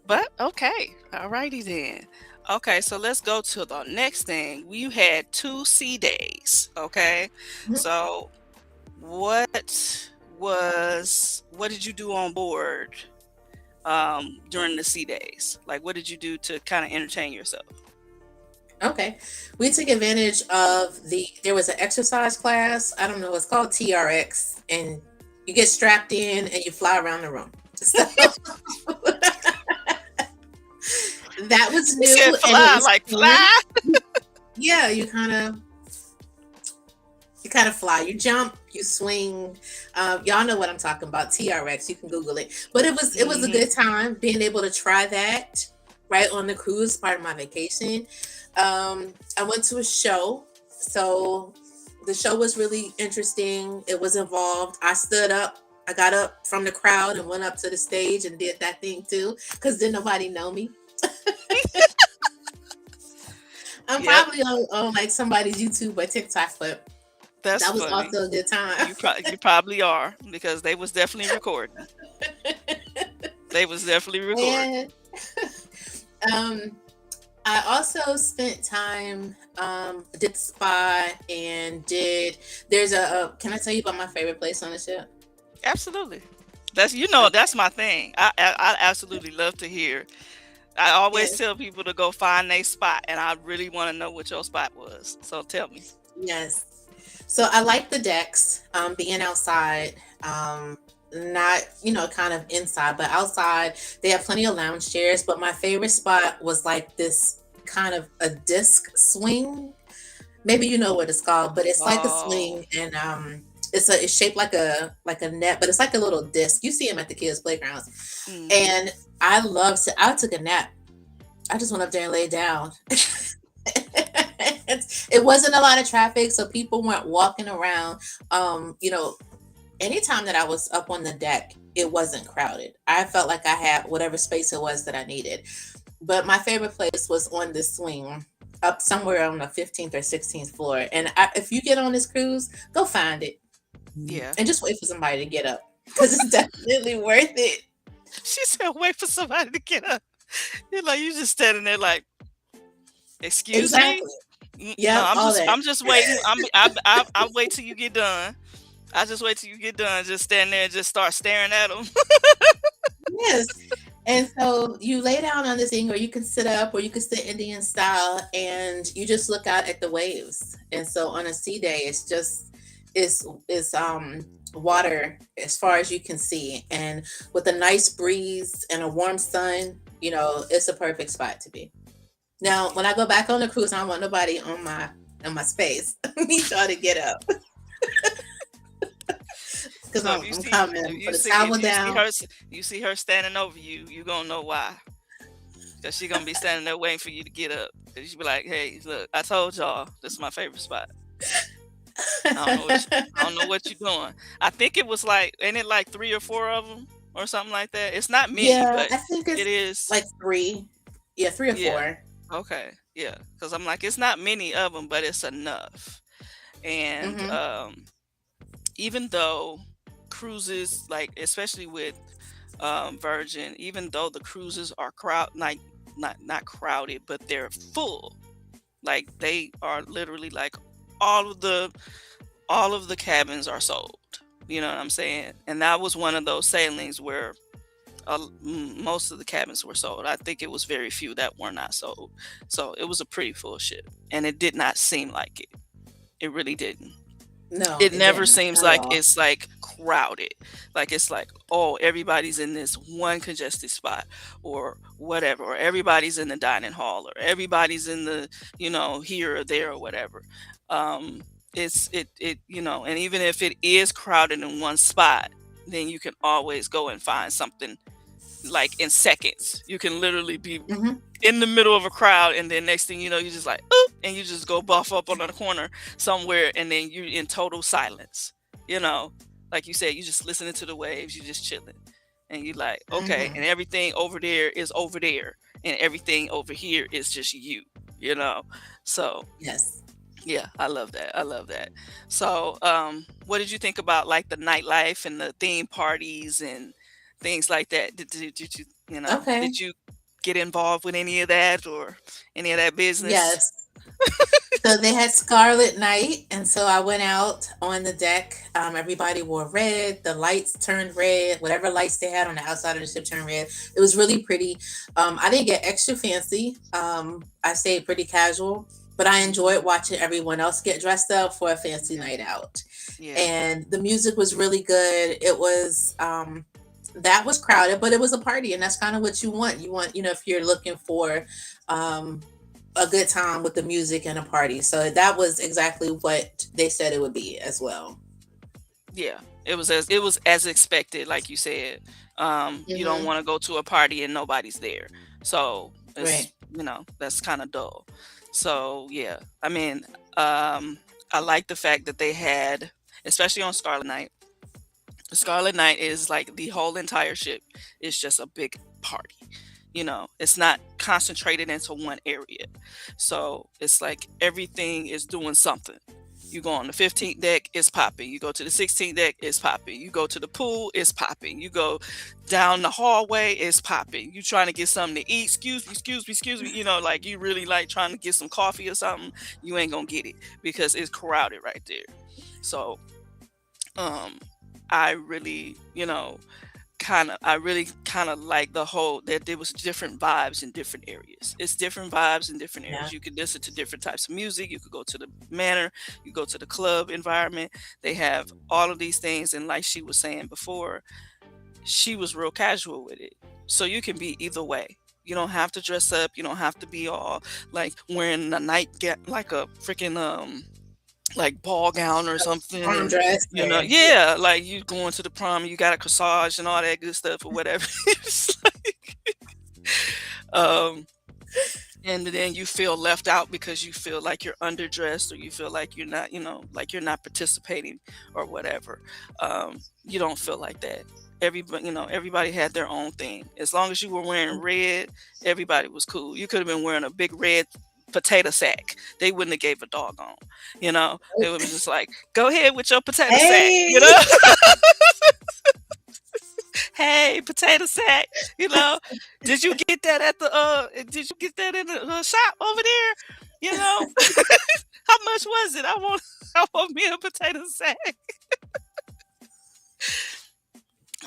But okay, alrighty then. Okay, so let's go to the next thing. We had 2 sea days. Okay, Mhm. so what did you do on board during the sea days? Like, what did you do to kind of entertain yourself? Okay. We took advantage of there was an exercise class. I don't know, it's called TRX. And you get strapped in and you fly around the room. So that was She new said, and it "Fly was like fun. fly." Yeah, you kind of fly, you jump, you swing. Y'all know what I'm talking about. TRX, you can Google it. But it was a Hmm. good time being able to try that right on the cruise, part of my vacation. I went to a show, so the show was really interesting. It was involved. I stood up. I got up from the crowd and went up to the stage and did that thing too, because didn't nobody know me. I'm Yep, probably on like somebody's YouTube or TikTok, but that's that was funny. also a good time. You probably are because they was definitely recording. They was definitely recording. And um, I also spent time did spa and did there's can I tell you about my favorite place on the ship? Absolutely. That's Okay. my thing. I absolutely love to hear. I always Yes. tell people to go find their spot, and I really want to know what your spot was. So tell me. Yes. So I like the decks, being outside, not, kind of inside, but outside. They have plenty of lounge chairs, but my favorite spot was like this kind of a disc swing. Maybe you know what it's called, but it's like a Oh. swing and it's shaped like a net, but it's like a little disc. You see them at the kids' playgrounds. Mhm. And I took a nap. I just went up there and laid down. It wasn't a lot of traffic, so people weren't walking around. Anytime that I was up on the deck, it wasn't crowded. I felt like I had whatever space it was that I needed. But my favorite place was on this swing up somewhere on the 15th or 16th floor. And if you get on this cruise, go find it Yeah. and just wait for somebody to get up because it's definitely worth it. She said, "Wait for somebody to get up." You're like, you just standing there like, "Excuse me." Exactly. No, Yep, all that. I'm just waiting. I'll wait till you get done. I just wait till you get done. Just stand there and just start staring at them. Yes. And so you lay down on this thing, or you can sit up, or you can sit Indian style, and you just look out at the waves. And so on a sea day, it's water as far as you can see, and with a nice breeze and a warm sun, it's a perfect spot to be. Now, when I go back on the cruise, I don't want nobody on my space. I need y'all to get up because So I'm coming. Put a if towel you see down. her you see her standing over you, you gonna know why. Cause she gonna be standing there waiting for you to get up. And she be like, "Hey, look, I told y'all this is my favorite spot. I don't know what you're doing." I think it was like, ain't it like 3 or 4 of them or something like that? It's not many, Yeah, but I think it it's is. like 3. Yeah, 3 or Yeah. 4. Okay. Yeah. Cause I'm like, it's not many of them, but it's enough. And Mhm. even though cruises, like especially with Virgin, even though the cruises are like not crowded, but they're full. Like they are literally like all of the all of the cabins are sold. You know what I'm saying? And that was one of those sailings where most of the cabins were sold. I think it was very few that were not sold. So it was a pretty full ship, and it did not seem like it. It really didn't. No, It it never didn't. seems Not at like all. it's like crowded. Like it's like, oh, everybody's in this one congested spot or whatever, or everybody's in the dining hall, or everybody's in the, here or there or whatever. Um, and even if it is crowded in one spot, then you can always go and find something like in seconds. You can literally be Mhm. in the middle of a crowd, and then next thing you know, you just like, oop, and you just go buff up on the corner somewhere, and then you're in total silence. You know, Like you said, you just listening to the waves, you just chilling. And you like, okay, Mhm. and everything over there is over there, and everything over here is just you, you know. So Yes. yeah, I love that. I love that. So, what did you think about like the nightlife and the theme parties and things like that? Did you, Okay. did you get involved with any of that or any of that business? Yes. So they had Scarlet Night, and so I went out on the deck. Everybody wore red. The lights turned red. Whatever lights they had on the outside of the ship turned red. It was really pretty. I didn't get extra fancy. I stayed pretty casual, but I Hmm. enjoyed watching everyone else get dressed up for a fancy Yeah, night out. yeah, And the music was really good. It was that was crowded, but it was a party, and that's kind of what you want. You want, if you're looking for um a good time with the music and a party. So that was exactly what they said it would be as well. yeah. It was as expected, like you said. You don't Hmm. want to go to a party and nobody's there, so Right. that's kind of dull. So yeah, I mean, um, I like the fact that they had, especially on Scarlet Night. Scarlet Night is like the whole entire ship is just a big party. It's not concentrated into one area. So it's like everything is doing something. You go on the 15th deck, it's popping. You go to the 16th deck, it's popping. You go to the pool, it's popping. You go down the hallway, it's popping. You trying to get something to eat, excuse me, excuse me, excuse me. Like you really like trying to get some coffee or something, you ain't gonna get it because it's crowded right there. So um I really, I really kind of like the whole that there was different vibes in different areas. It's different vibes in different Yeah. areas. You could listen to different types of music. You could go to the manor. You go to the club environment. They have all of these things, and like she was saying before, she was real casual with it. So you can be either way. You don't have to dress up. You don't have to be all like wearing a like a freaking like ball gown or something, Prom and dress or yeah. yeah, like you going to the prom, you got a corsage and all that good stuff or whatever. It's like, um and then you feel left out because you feel like you're underdressed, or you feel like you're not, like you're not participating or whatever. You don't feel like that. Everybody had their own thing. As long as you were wearing red, everybody was cool. You could have been wearing a big red potato sack. They wouldn't have gave a doggone. They would be just like, go ahead with your potato sack. Hey. Hey, potato sack, you know, did you get that at the did you get that in the shop over there? You know, how much was it? I want me a potato sack.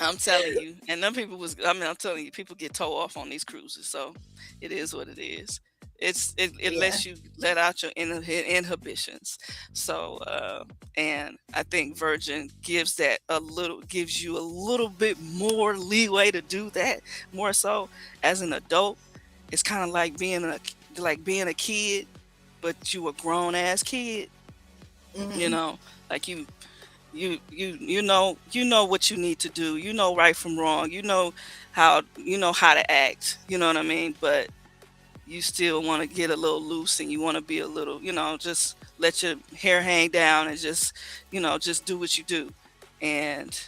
I'm telling you, and them people I'm telling you, people get towed off on these cruises, so it is what it is. It Yeah. lets you let out your inhibitions. So and I think Virgin gives you a little bit more leeway to do that. More so as an adult, it's kind of like being a kid, but you a grown ass kid. You Hmm. know, like you know what you need to do. You know right from wrong. You know how to act. You know what I mean? But you still want to get a little loose, and you want to be a little, just let your hair hang down and just do what you do. And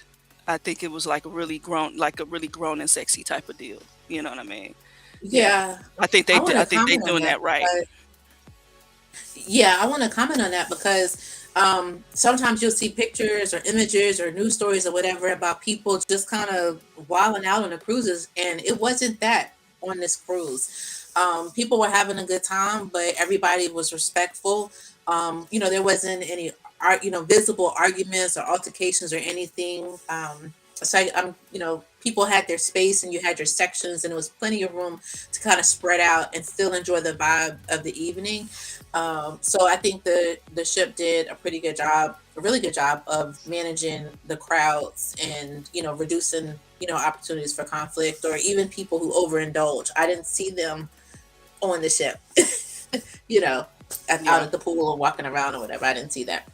I think it was like a really grown and sexy type of deal. You know what I mean? Yeah. Yeah. I I want to think they comment on doing that that right. because yeah, I want to comment on that because sometimes you'll see pictures or images or news stories or whatever about people just kind of wilding out on the cruises, and it wasn't that on this cruise. People were having a good time, but everybody was respectful. There wasn't any visible arguments or altercations or anything. People had their space and you had your sections, and there was plenty of room to kind of spread out and still enjoy the vibe of the evening. So I think the ship did a pretty good job, a really good job of managing the crowds and reducing opportunities for conflict or even people who overindulge. I didn't see them on the ship, you know, out Yeah. at the pool or walking around or whatever. I didn't see that.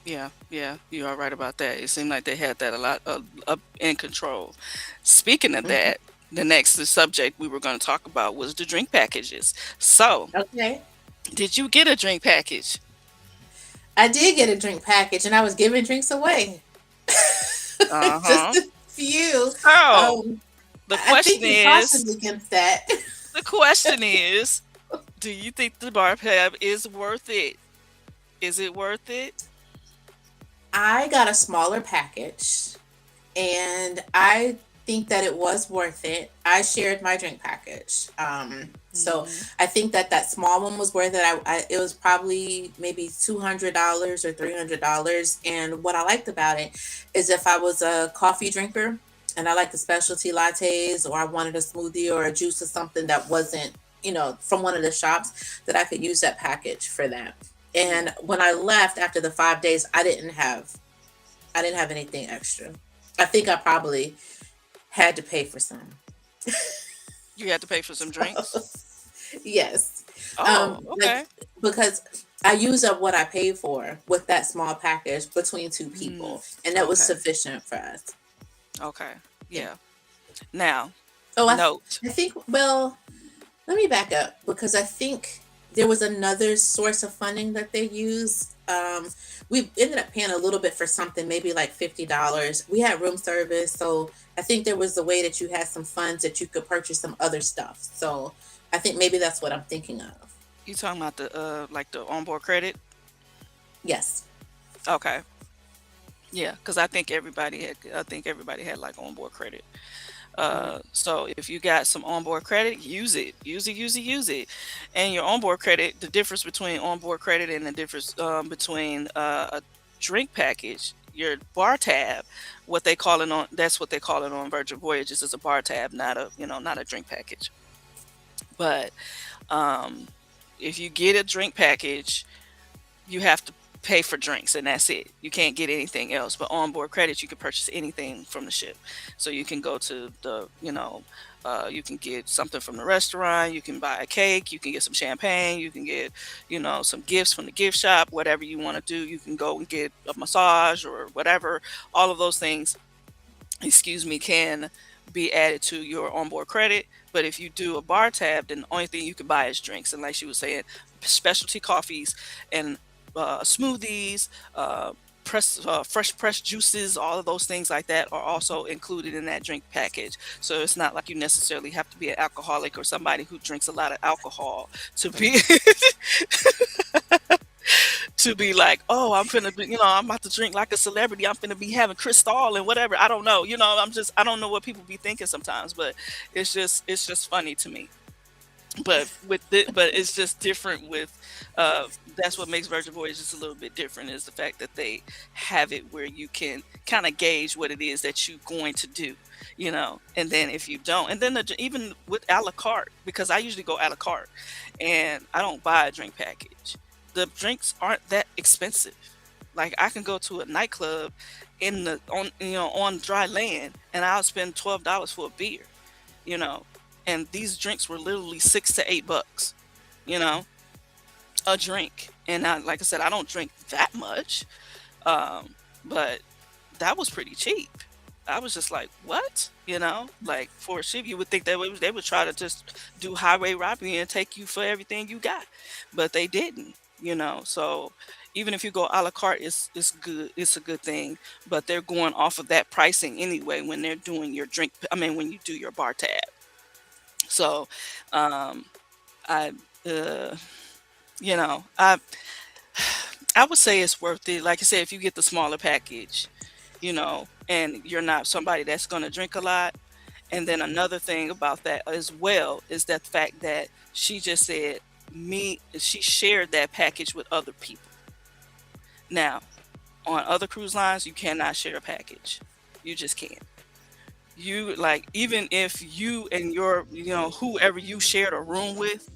Yeah, yeah, you are right about that. It seemed like they had that a lot up in control. Speaking of Mhm. that, the next subject we were going to talk about was the drink packages. So, Okay. did you get a drink package? I did get a drink package and I was giving drinks away. Just Uh-huh. a few. So, Um, the I think question we is cautioned against that. the question is, do you think the bar tab is worth it? Is it worth it? I got a smaller package, and I think that it was worth it. I shared my drink package. So Mhm. I think that that small one was worth it. It was probably maybe $200 or $300. And what I liked about it is if I was a coffee drinker and I like the specialty lattes, or I wanted a smoothie or a juice or something that wasn't, from one of the shops, that I could use that package for that. Yeah. And when I left after the 5 days, I didn't have anything extra. I think I probably had to pay for some. You had to pay for some drinks? Yes. Oh, Like, okay. because I used up what I paid for with that small package between two Mm, people, and that was okay. sufficient for us. Okay. Yeah. Yeah. Now, Oh, note. I think, well, let me back up because I think there was another source of funding that they used. We ended up paying a little bit for something, maybe like $50. We had room service, so I think there was a way that you had some funds that you could purchase some other stuff. So I think maybe that's what I'm thinking of. You talking about the like the onboard credit? Yes. Okay. Yeah, because I think everybody had like onboard credit. Mm. So if you got some onboard credit, use it, use it, use it, use it. And your onboard credit, the difference between onboard credit and the difference between a drink package, your bar tab, that's what they call it on Virgin Voyages is a bar tab, not a not a drink package. But um, if you get a drink package, you have to pay for drinks and that's it. You can't get anything else. But onboard credits, you can purchase anything from the ship. So you can go to you can get something from the restaurant, you can buy a cake, you can get some champagne, you can get, some gifts from the gift shop, whatever you want to do. You can go and get a massage or whatever. All of those things, excuse me, can be added to your onboard credit. But if you do a bar tab, then the only thing you can buy is drinks. And like she was saying, specialty coffees and smoothies, fresh pressed juices, all of those things like that are also included in that drink package. So it's not like you necessarily have to be an alcoholic or somebody who drinks a lot of alcohol to be to be like, oh, I'm finna be, I'm about to drink like a celebrity. I'm finna be having Cristal and whatever. I don't know. I don't know what people be thinking sometimes, but it's just funny to me. But it's just different with, uh, that's what makes Virgin Voyage just a little bit different is the fact that they have it where you can kind of gauge what it is that you're going to do, and then if you don't, and then even with a la carte, because I usually go a la carte and I don't buy a drink package. The drinks aren't that expensive. Like I can go to a nightclub on dry land and I'll spend $12 for a beer, you know, and these drinks were literally $6 to $8, you know, a drink. And like I said, I don't drink that much, but that was pretty cheap. I was just like, what? Like for a ship, you would think they would try to just do highway robbery and take you for everything you got, but they didn't. So even if you go a la carte, it's good. It's a good thing, but they're going off of that pricing anyway when they're doing your drink. I mean, when you do your bar tab. So, um, I, uh, I I would say it's worth it. Like I said, if you get the smaller package, and you're not somebody that's going to drink a lot. And then another thing about that as well is that fact that she just said she shared that package with other people. Now, on other cruise lines, you cannot share a package. You just can't. You like even if you and your whoever you shared a room with,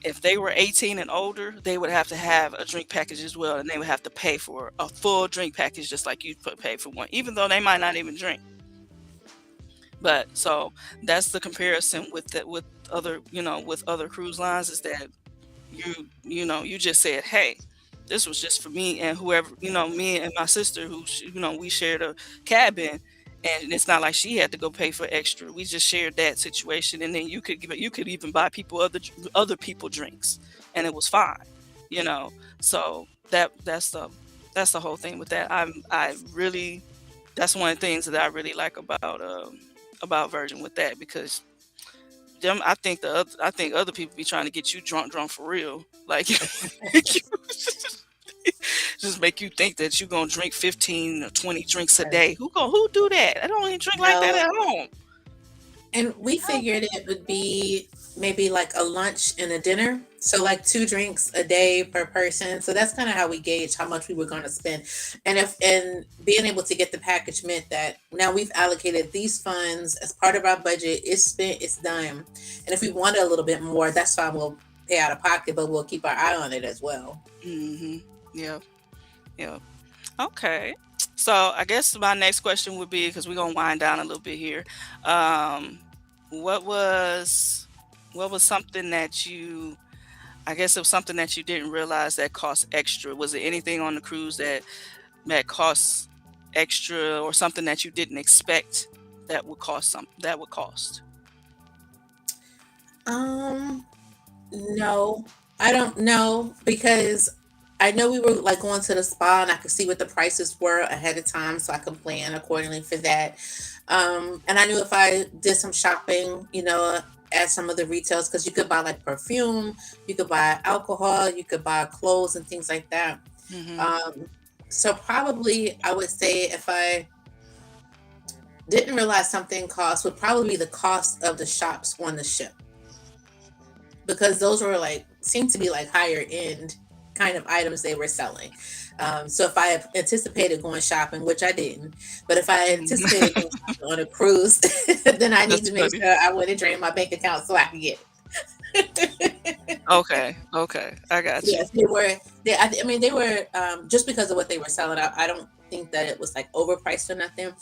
if they were 18 and older, they would have to have a drink package as well, and they would have to pay for a full drink package just like you pay for one, even though they might not even drink. But so that's the comparison with other cruise lines is that you just said, hey, this was just for me and whoever, me and my sister who we shared a cabin, and it's not like she had to go pay for extra. We just shared that situation, and then you could even buy other people drinks, and it was fine, you know. So that's the whole thing with that. I really That's one of the things that I really like about Virgin with that because them I think other people be trying to get you drunk for real. Like just make you think that you gonna drink 15 or 20 drinks a day. Who do that? I don't even drink like that No, at home. and we figured it would be maybe like a lunch and a dinner. So like two drinks a day per person. So that's kind of how we gauge how much we were going to spend. And being able to get the package meant that now we've allocated these funds as part of our budget. It's spent, it's done. And if we wanted a little bit more, that's fine. We'll pay out of pocket, but we'll keep our eye on it as well. Mhm. Yeah. Yeah. Okay. So I guess my next question would be because we're gonna wind down a little bit here. Um, what was what was something that you I guess it was something that you didn't realize that cost extra. Was it anything on the cruise that costs extra or something that you didn't expect that would cost? Um, no, I don't know because I know we were like going to the spa and I could see what the prices were ahead of time so I could plan accordingly for that. And I knew if I did some shopping, at some of the retails, because you could buy like perfume, you could buy alcohol, you could buy clothes and things like that. Mhm. Um, so probably I would say if I didn't realize something cost would probably be the cost of the shops on the ship because those were like seemed to be like higher end kind of items they were selling. So if I had anticipated going shopping, which I didn't, but if I anticipated going shopping on a cruise, then I need That's to make funny. sure I wouldn't drain my bank account so I can get it. Okay, okay, I got you. Yes, they were. I mean, they were just because of what they were selling. I don't think that it was like overpriced or nothing.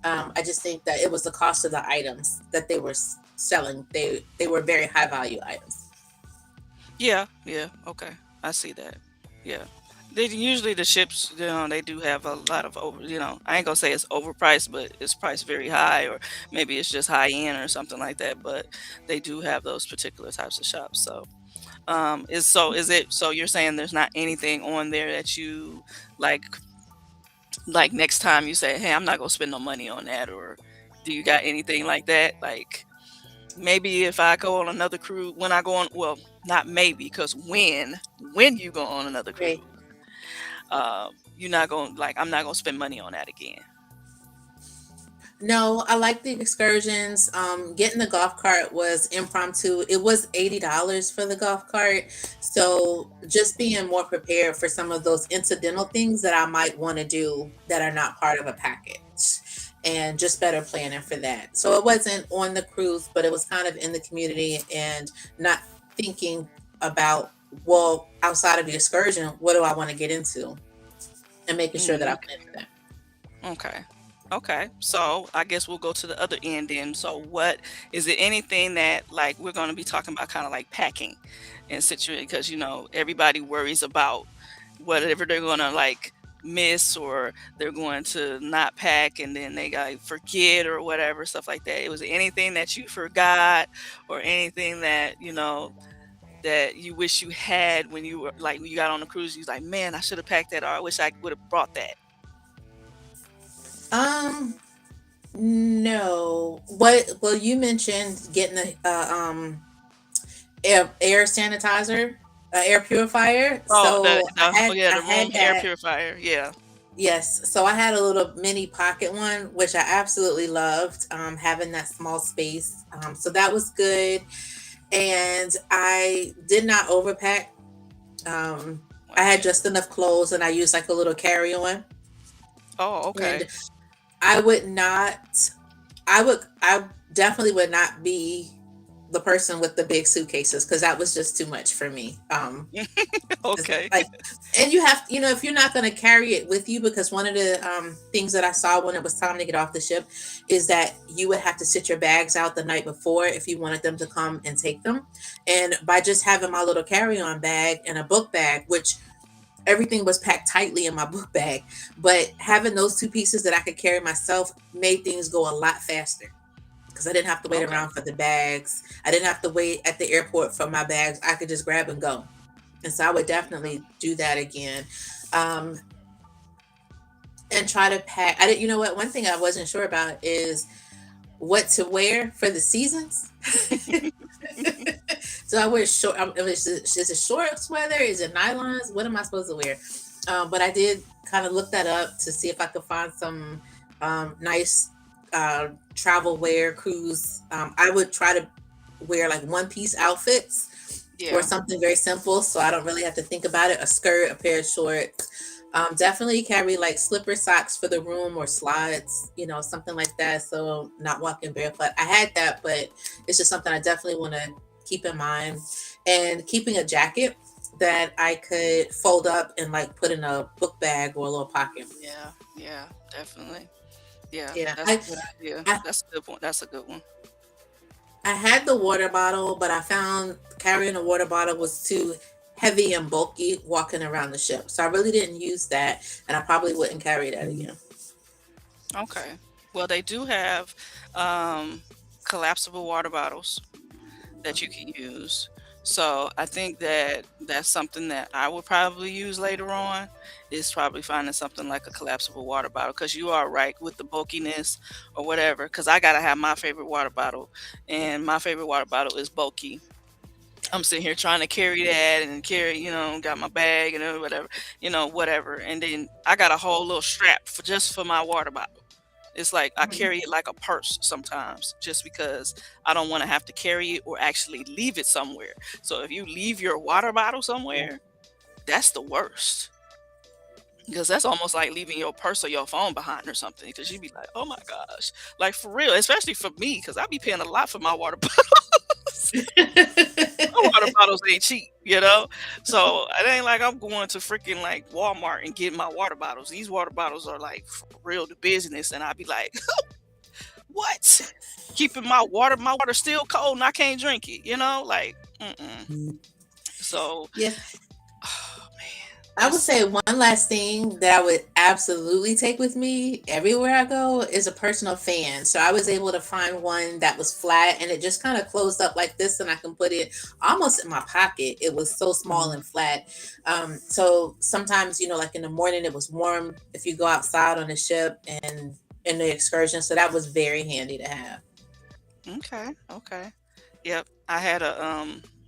I just think that it was the cost of the items that they were selling. They were very high value items. Yeah, yeah, okay. I see that. Yeah. They usually the ships, they do have a lot of I ain't gonna say it's overpriced, but it's priced very high, or maybe it's just high end or something like that. But they do have those particular types of shops. Is it so you're saying there's not anything on there that you like next time you say, hey, I'm not gonna spend no money on that, or do you got anything like that? Like maybe if I go on another cruise, when I go on, well, not maybe, because when you go on another Right. cruise, you're not going like I'm not gonna spend money on that again. No, I like the excursions. Getting the golf cart was impromptu. It was $80 for the golf cart. So just being more prepared for some of those incidental things that I might want to do that are not part of a package. And just better planning for that. So it wasn't on the cruise, but it was kind of in the community and not thinking about, well, outside of the excursion, what do I want to get into? And making sure that I Okay. plan for that. Okay. Okay. So I guess we'll go to the other end then. So what is it anything that like we're gonna be talking about kind of like packing and situation because everybody worries about whatever they're gonna like miss or they're going to not pack and then they got forget or whatever stuff like that. It was anything that you forgot or anything that that you wish you had when you were like when you got on the cruise. You was like, man, I should have packed that or I wish I would have brought that. Um, no. Well, you mentioned getting a air sanitizer, air purifier. Oh, So oh yeah, I the had room air that. purifier. Yeah. Yes. So I had a little mini pocket one, which I absolutely loved. Having that small space. So that was good, and I did not overpack. I had Okay. just enough clothes, and I used like a little carry on, Oh, and okay. I would not I definitely would not be the person with the big suitcases because that was just too much for me. Just Okay. like and you have if you're not going to carry it with you because one of the things that I saw when it was time to get off the ship is that you would have to sit your bags out the night before if you wanted them to come and take them. And by just having my little carry-on bag and a book bag, which everything was packed tightly in my book bag, but having those two pieces that I could carry myself made things go a lot faster because I didn't have to wait Okay. around for the bags. I didn't have to wait at the airport for my bags. I could just grab and go. And so I would definitely do that again. Um, and try to pack. I didn't. You know what? One thing I wasn't sure about is what to wear for the seasons. So I wear short. Is it shorts weather? Is it nylons? What am I supposed to wear? But I did kind of look that up to see if I could find some nice travel wear cruise. I would try to wear like one piece outfits or Yeah. something very simple, so I don't really have to think about it. A skirt, a pair of shorts. Definitely carry like slipper socks for the room or slides, something like that. So not walking barefoot. I had that, but it's just something I definitely want to keep in mind. And keeping a jacket that I could fold up and like put in a book bag or a little pocket. Yeah. Yeah. Definitely. Yeah. Yeah, That's a good idea. I That's a good one. That's a good one. I had the water bottle, but I found carrying a water bottle was too heavy and bulky walking around the ship. So I really didn't use that, and I probably wouldn't carry that again. Okay. Well, they do have um, collapsible water bottles that you can use. So I think that that's something that I would probably use later on is probably finding something like a collapsible water bottle because you are right with the bulkiness or whatever. Because I gotta have my favorite water bottle, and my favorite water bottle is bulky. I'm sitting here trying to carry that and carry, got my bag and whatever, whatever. And then I got a whole little strap for just for my water bottle. It's like I Mhm. carry it like a purse sometimes just because I don't want to have to carry it or actually leave it somewhere. So if you leave your water bottle somewhere, that's the worst. Because that's almost like leaving your purse or your phone behind or something. Because you'd be like, oh my gosh. Like for real, especially for me, because I be paying a lot for my water bottles. My water bottles ain't cheap, you know? So it ain't like I'm going to freaking like Walmart and getting my water bottles. These water bottles are like for real to business. And I'd be like, what? Keeping my water still cold and I can't drink it, Like, mm-mm. So, Yeah, oh man, I would that's say one last thing that I would absolutely take with me everywhere I go is a personal fan. So I was able to find one that was flat and it just kind of closed up like this, and I can put it almost in my pocket. It was so small and flat. So sometimes, like in the morning, it was warm if you go outside on the ship and in the excursion. So that was very handy to have. okay. Okay. Yep. I had a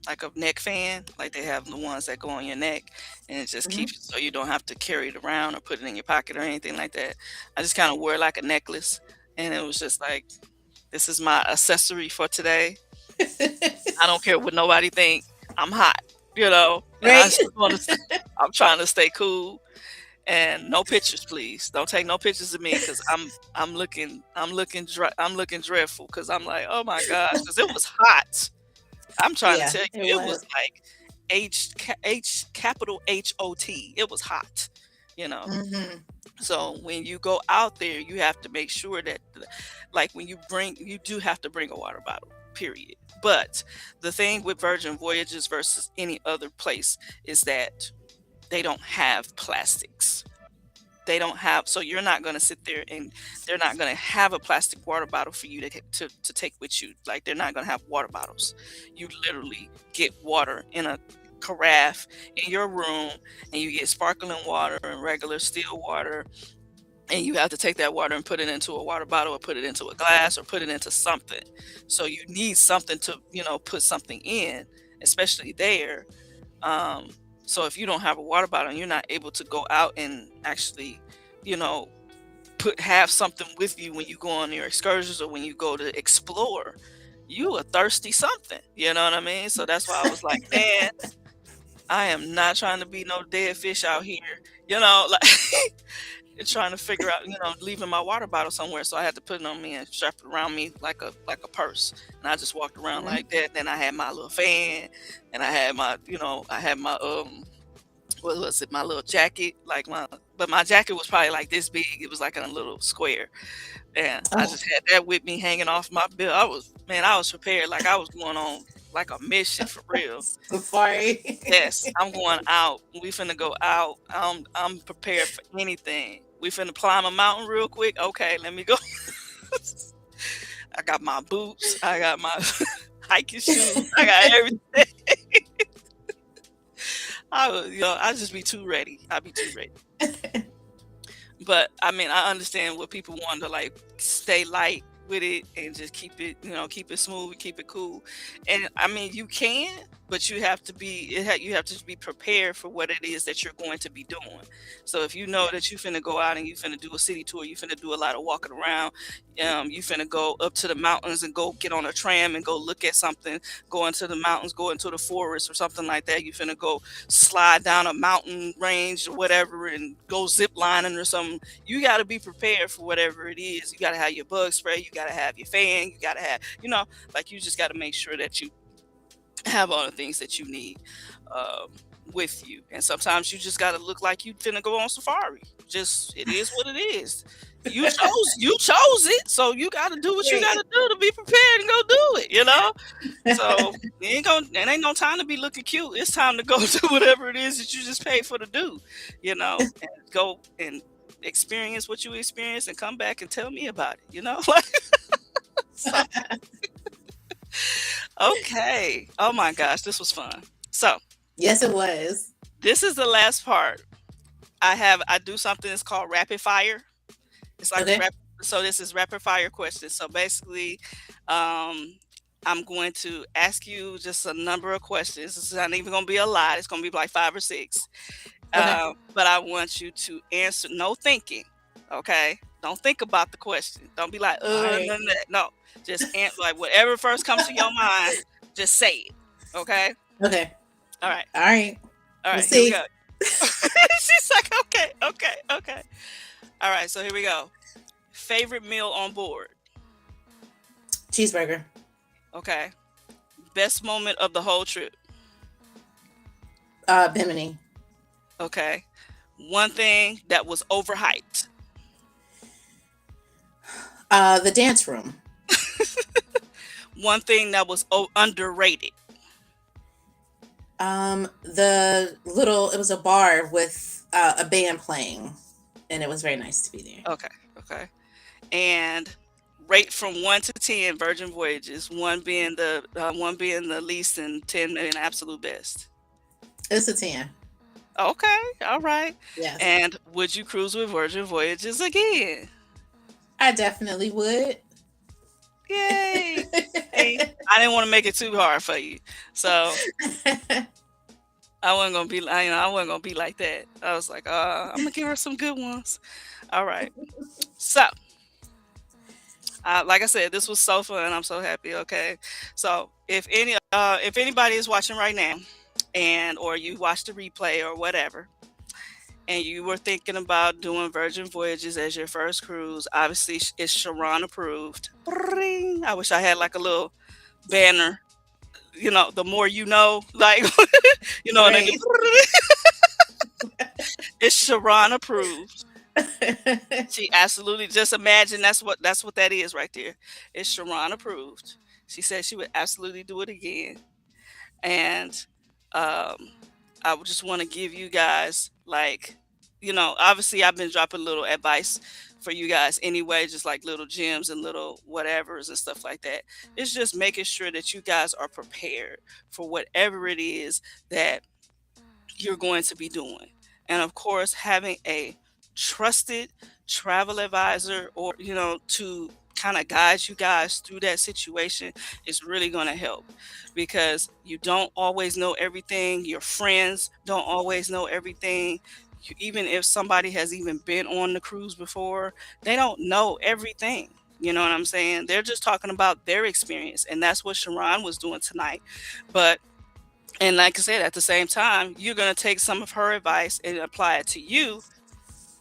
like a neck fan, like they have the ones that go on your neck and it just Mhm. keeps it so you don't have to carry it around or put it in your pocket or anything like that. I just kind of wear it like a necklace and it was just like this is my accessory for today. I don't care what nobody think. I'm hot, and I Right? just want to I'm trying to stay cool and no pictures please. Don't take no pictures of me cuz I'm looking dreadful cuz I'm like, "Oh my gosh," cuz it was hot. I'm trying to Yeah, tell it you, it was was. like H capital HOT. It was hot, you know. Hmm. So when you go out there, you have to make sure that, like when you do have to bring a water bottle. Period. But the thing with Virgin Voyages versus any other place is that they don't have plastics. They don't have, so you're not going to sit there and they're not going to have a plastic water bottle for you to take with you. Like they're not going to have water bottles. You literally get water in a carafe in your room and you get sparkling water and regular still water, and you have to take that water and put it into a water bottle or put it into a glass or put it into something. So you need something to, put something in, especially there. um, so if you don't have a water bottle and you're not able to go out and actually, you know, have something with you when you go on your excursions or when you go to explore, you are thirsty something. You know what I mean? So that's why I was like, man, I am not trying to be no dead fish out here. Like trying to figure out, leaving my water bottle somewhere. So I had to put it on me and strap it around me like a purse. And I just walked around Mhm. like that. Then I had my little fan and I had my what was it, my little jacket, but my jacket was probably like this big. It was like in a little square. And I Oh, just had that with me hanging off my bill. I was prepared, like I was going on like a mission for real. safari. Yes, I'm going out. We finna go out. I'm prepared for anything. We finna climb a mountain real quick. Okay, let me go. I got my boots. I got my hiking shoes. I got everything. I just be too ready. I be too ready. But I mean, I understand what people want to like stay light with it and just keep it, keep it smooth, keep it cool. And I mean, you can, but you have to be, you have to be prepared for what it is that you're going to be doing. So if you know that you finna go out and you finna do a city tour, you finna do a lot of walking around, you finna go up to the mountains and go get on a tram and go look at something, go into the mountains, go into the forest or something like that. You finna go slide down a mountain range or whatever and go zip lining or something. You got to be prepared for whatever it is. You got to have your bug spray, you got to have your fan, you got to have, like you just got to make sure that you have all the things that you need um, with you. And sometimes you just got to look like you finna go on safari. Just it is what it is. You chose it, so you got to do what you got Right. to do to be prepared and go do it. So it ain't no time to be looking cute. It's time to go do whatever it is that you just paid for to do, and go and experience what you experience and come back and tell me about it. So, okay. Oh my gosh, this was fun. So Yes, it was. this is the last part. I do something that's called rapid fire. It's like a Okay. rap. So this is rapid fire questions. So basically, um, I'm going to ask you just a number of questions. This is not even going to be a lot. It's going to be like five or six. Okay. But I want you to answer. No thinking. Okay. Don't think about the question. Don't be like, All no, right. no, no. Just answer like whatever first comes to your mind. Just say it. Okay. Okay. All right. All right. All We'll right. Here we see. go. She's like, okay, okay, okay. All right. So here we go. Favorite meal on board. Cheeseburger. Okay. Best moment of the whole trip. Bimini. Okay. One thing that was overhyped. The dance room. One thing that was underrated. It was a bar with a band playing, and it was very nice to be there. Okay. Okay. And rate from 1 to 10 Virgin Voyages. One being the least and 10 being the absolute best. It's a 10. Okay. All right. Yes. And would you cruise with Virgin Voyages again? I definitely would. Yay. See, I didn't want to make it too hard for you. So I wasn't gonna be, I wasn't gonna be like that. I was like, I'm gonna give her some good ones. All right. So, like I said, this was so fun. I'm so happy. Okay. So, if anybody is watching right now, and or you watched the replay or whatever, and you were thinking about doing Virgin Voyages as your first cruise, obviously it's Sharon approved. Bring. I wish I had like a little banner. The more you know, like and then Right. it's Sharon approved. She absolutely, just imagine that's what that is right there. It's Sharon approved. She said she would absolutely do it again. And um I would just want to give you guys like, obviously I've been dropping little advice for you guys anyway, just like little gems and little whatevers and stuff like that. It's just making sure that you guys are prepared for whatever it is that you're going to be doing. And of course, having a trusted travel advisor or, to kind of guide you guys through that situation is really going to help, because you don't always know everything. Your friends don't always know everything. Even if somebody has even been on the cruise before, they don't know everything. You know what I'm saying? They're just talking about their experience. And that's what Sharon was doing tonight. But and like I said, at the same time, you're going to take some of her advice and apply it to you,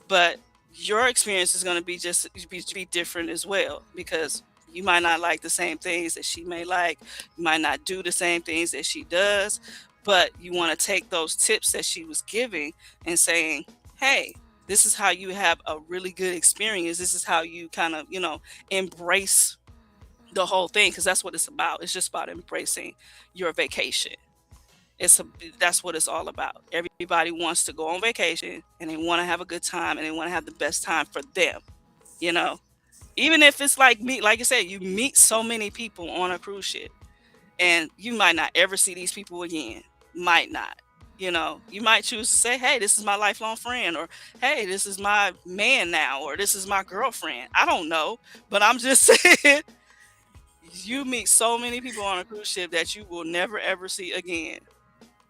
but your experience is going to be different as well, because you might not like the same things that she may like. You might not do the same things that she does, but you want to take those tips that she was giving and saying, "Hey, this is how you have a really good experience. This is how you kind of, embrace the whole thing," because that's what it's about. It's just about embracing your vacation. It's a That's what it's all about. Everybody wants to go on vacation and they want to have a good time and they want to have the best time for them, you know. Even if it's like me, like I said, you meet so many people on a cruise ship and you might not ever see these people again. Might not. You might choose to say, hey, this is my lifelong friend, or hey, this is my man now, or this is my girlfriend. I don't know, but I'm just saying, you meet so many people on a cruise ship that you will never ever see again.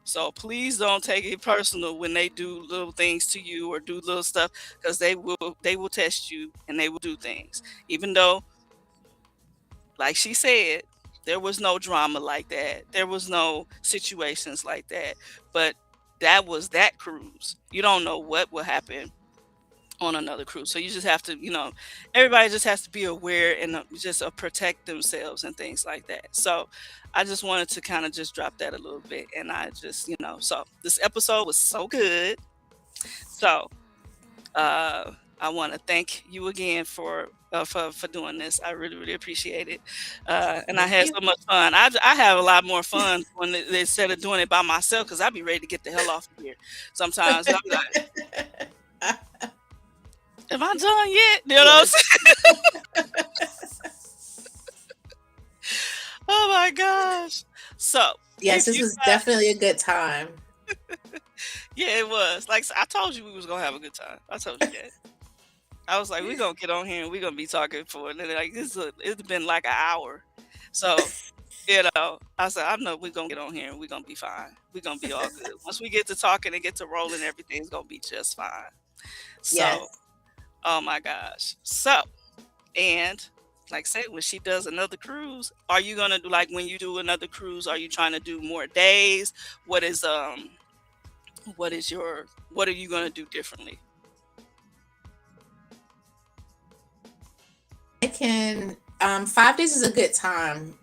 So please don't take it personal when they do little things to you or do little stuff, because they will test you and they will do things. Even though, like she said, there was no drama like that. There was no situations like that. But that was that cruise. You don't know what will happen on another cruise. So you just have to, everybody just has to be aware and just protect themselves and things like that. So I just wanted to kind of just drop that a little bit. And I just, so this episode was so good. So I want to thank you again for doing this. I really really appreciate it, and I Thank had you. so much fun. I have a lot more fun when instead of doing it by myself, because I'd be ready to get the hell off of here. Sometimes I'm like, "Am I done yet?" You know what I'm Yes. saying? Oh my gosh! So Yes, if this you was guys, definitely a good time. yeah, it was like I told you we was gonna have a good time. I told you that. I was like, we're gonna get on here and we're gonna be talking for, and then like it's been like an hour. So I said, I know we're gonna get on here and we're gonna be fine. We're gonna be all good. Once we get to talking and get to rolling, everything's gonna be just fine. So, Yes. oh my gosh. So, and like I said, when she does another cruise, are you gonna do, like, when you do another cruise, are you trying to do more days? What is what are you gonna do differently? I can 5 days is a good time.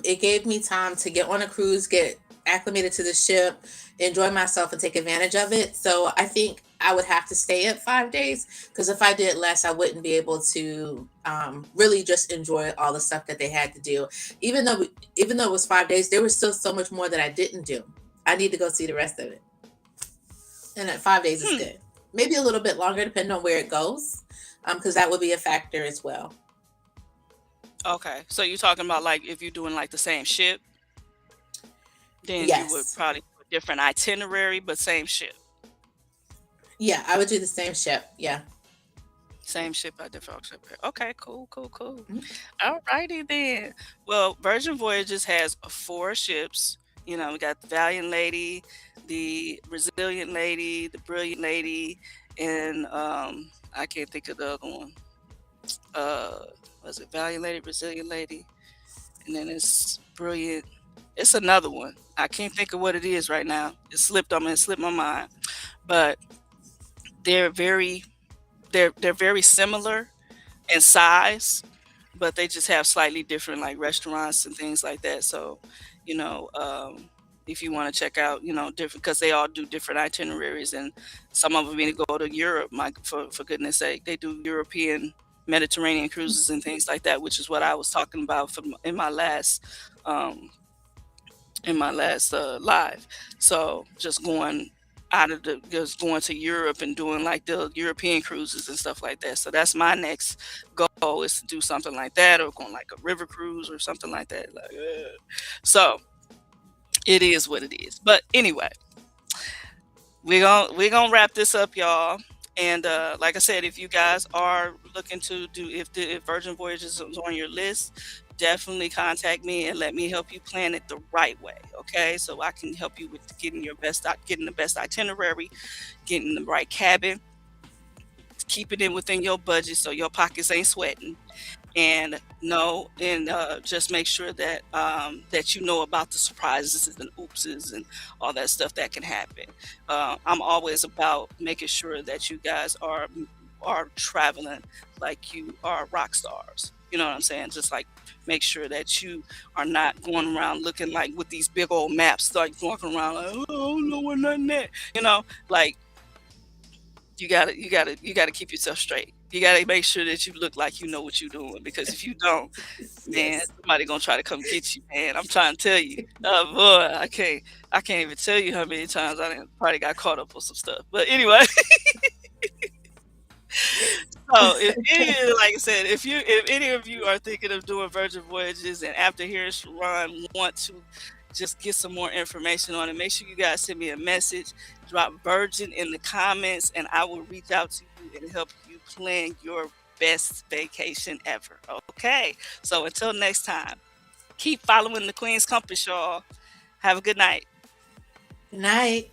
It gave me time to get on a cruise, get acclimated to the ship, enjoy myself and take advantage of it. So I think I would have to stay at 5 days, because if I did less, I wouldn't be able to really just enjoy all the stuff that they had to do. Even though it was 5 days, there was still so much more that I didn't do. I need to go see the rest of it. And at 5 days is Hmm. good. Maybe a little bit longer, depending on where it goes, because that would be a factor as well. Okay. So you're talking about, like, if you're doing like the same ship, then you would Yes. probably do a different itinerary, but same ship. Yeah, I would do the same ship. Yeah. Same ship at different ship. Okay, cool, cool, cool. Mhm. All righty then. Well, Virgin Voyages has four ships. We got the Valiant Lady, the Resilient Lady, the Brilliant Lady, and I can't think of the other one. Uh, was it Valiant Lady, Resilient Lady, and then it's Brilliant. It's another one. I can't think of what it is right now. It slipped my mind. But they're very they're very similar in size, but they just have slightly different, like, restaurants and things like that. So, you know, um, if you want to check out, different, because they all do different itineraries, and some of them even go to Europe. For goodness sake, they do European Mediterranean cruises and things like that, which is what I was talking about um, in my last live. So just going to Europe and doing like the European cruises and stuff like that. So that's my next goal, is to do something like that, or going like a river cruise or something like that. Like, so it is what it is. But anyway, we're gonna wrap this up, y'all. And like I said, if you guys are looking to do, if Virgin Voyages is on your list, definitely contact me and let me help you plan it the right way. Okay, so I can help you with getting the best itinerary, getting the right cabin, keeping it within your budget so your pockets ain't sweating, and just make sure that that you know about the surprises and oopses and all that stuff that can happen. I'm always about making sure that you guys are traveling like you are rock stars. You know what I'm saying? Just like, make sure that you are not going around looking like with these big old maps, like walking around like, oh, I don't know where nothing at. Like, you gotta keep yourself straight. You gotta make sure that you look like you know what you're doing, because if you don't, man, Yes. somebody gonna try to come get you, man. I'm trying to tell you. Oh boy, I can't even tell you how many times I done probably got caught up on some stuff. But anyway, so like I said, if any of you are thinking of doing Virgin Voyages, and after hearing Sharon want to just get some more information on it, make sure you guys send me a message, drop Virgin in the comments, and I will reach out to you and help you plan your best vacation ever. Okay. So until next time, keep following the Queen's Compass, y'all. Have a good night. Good night.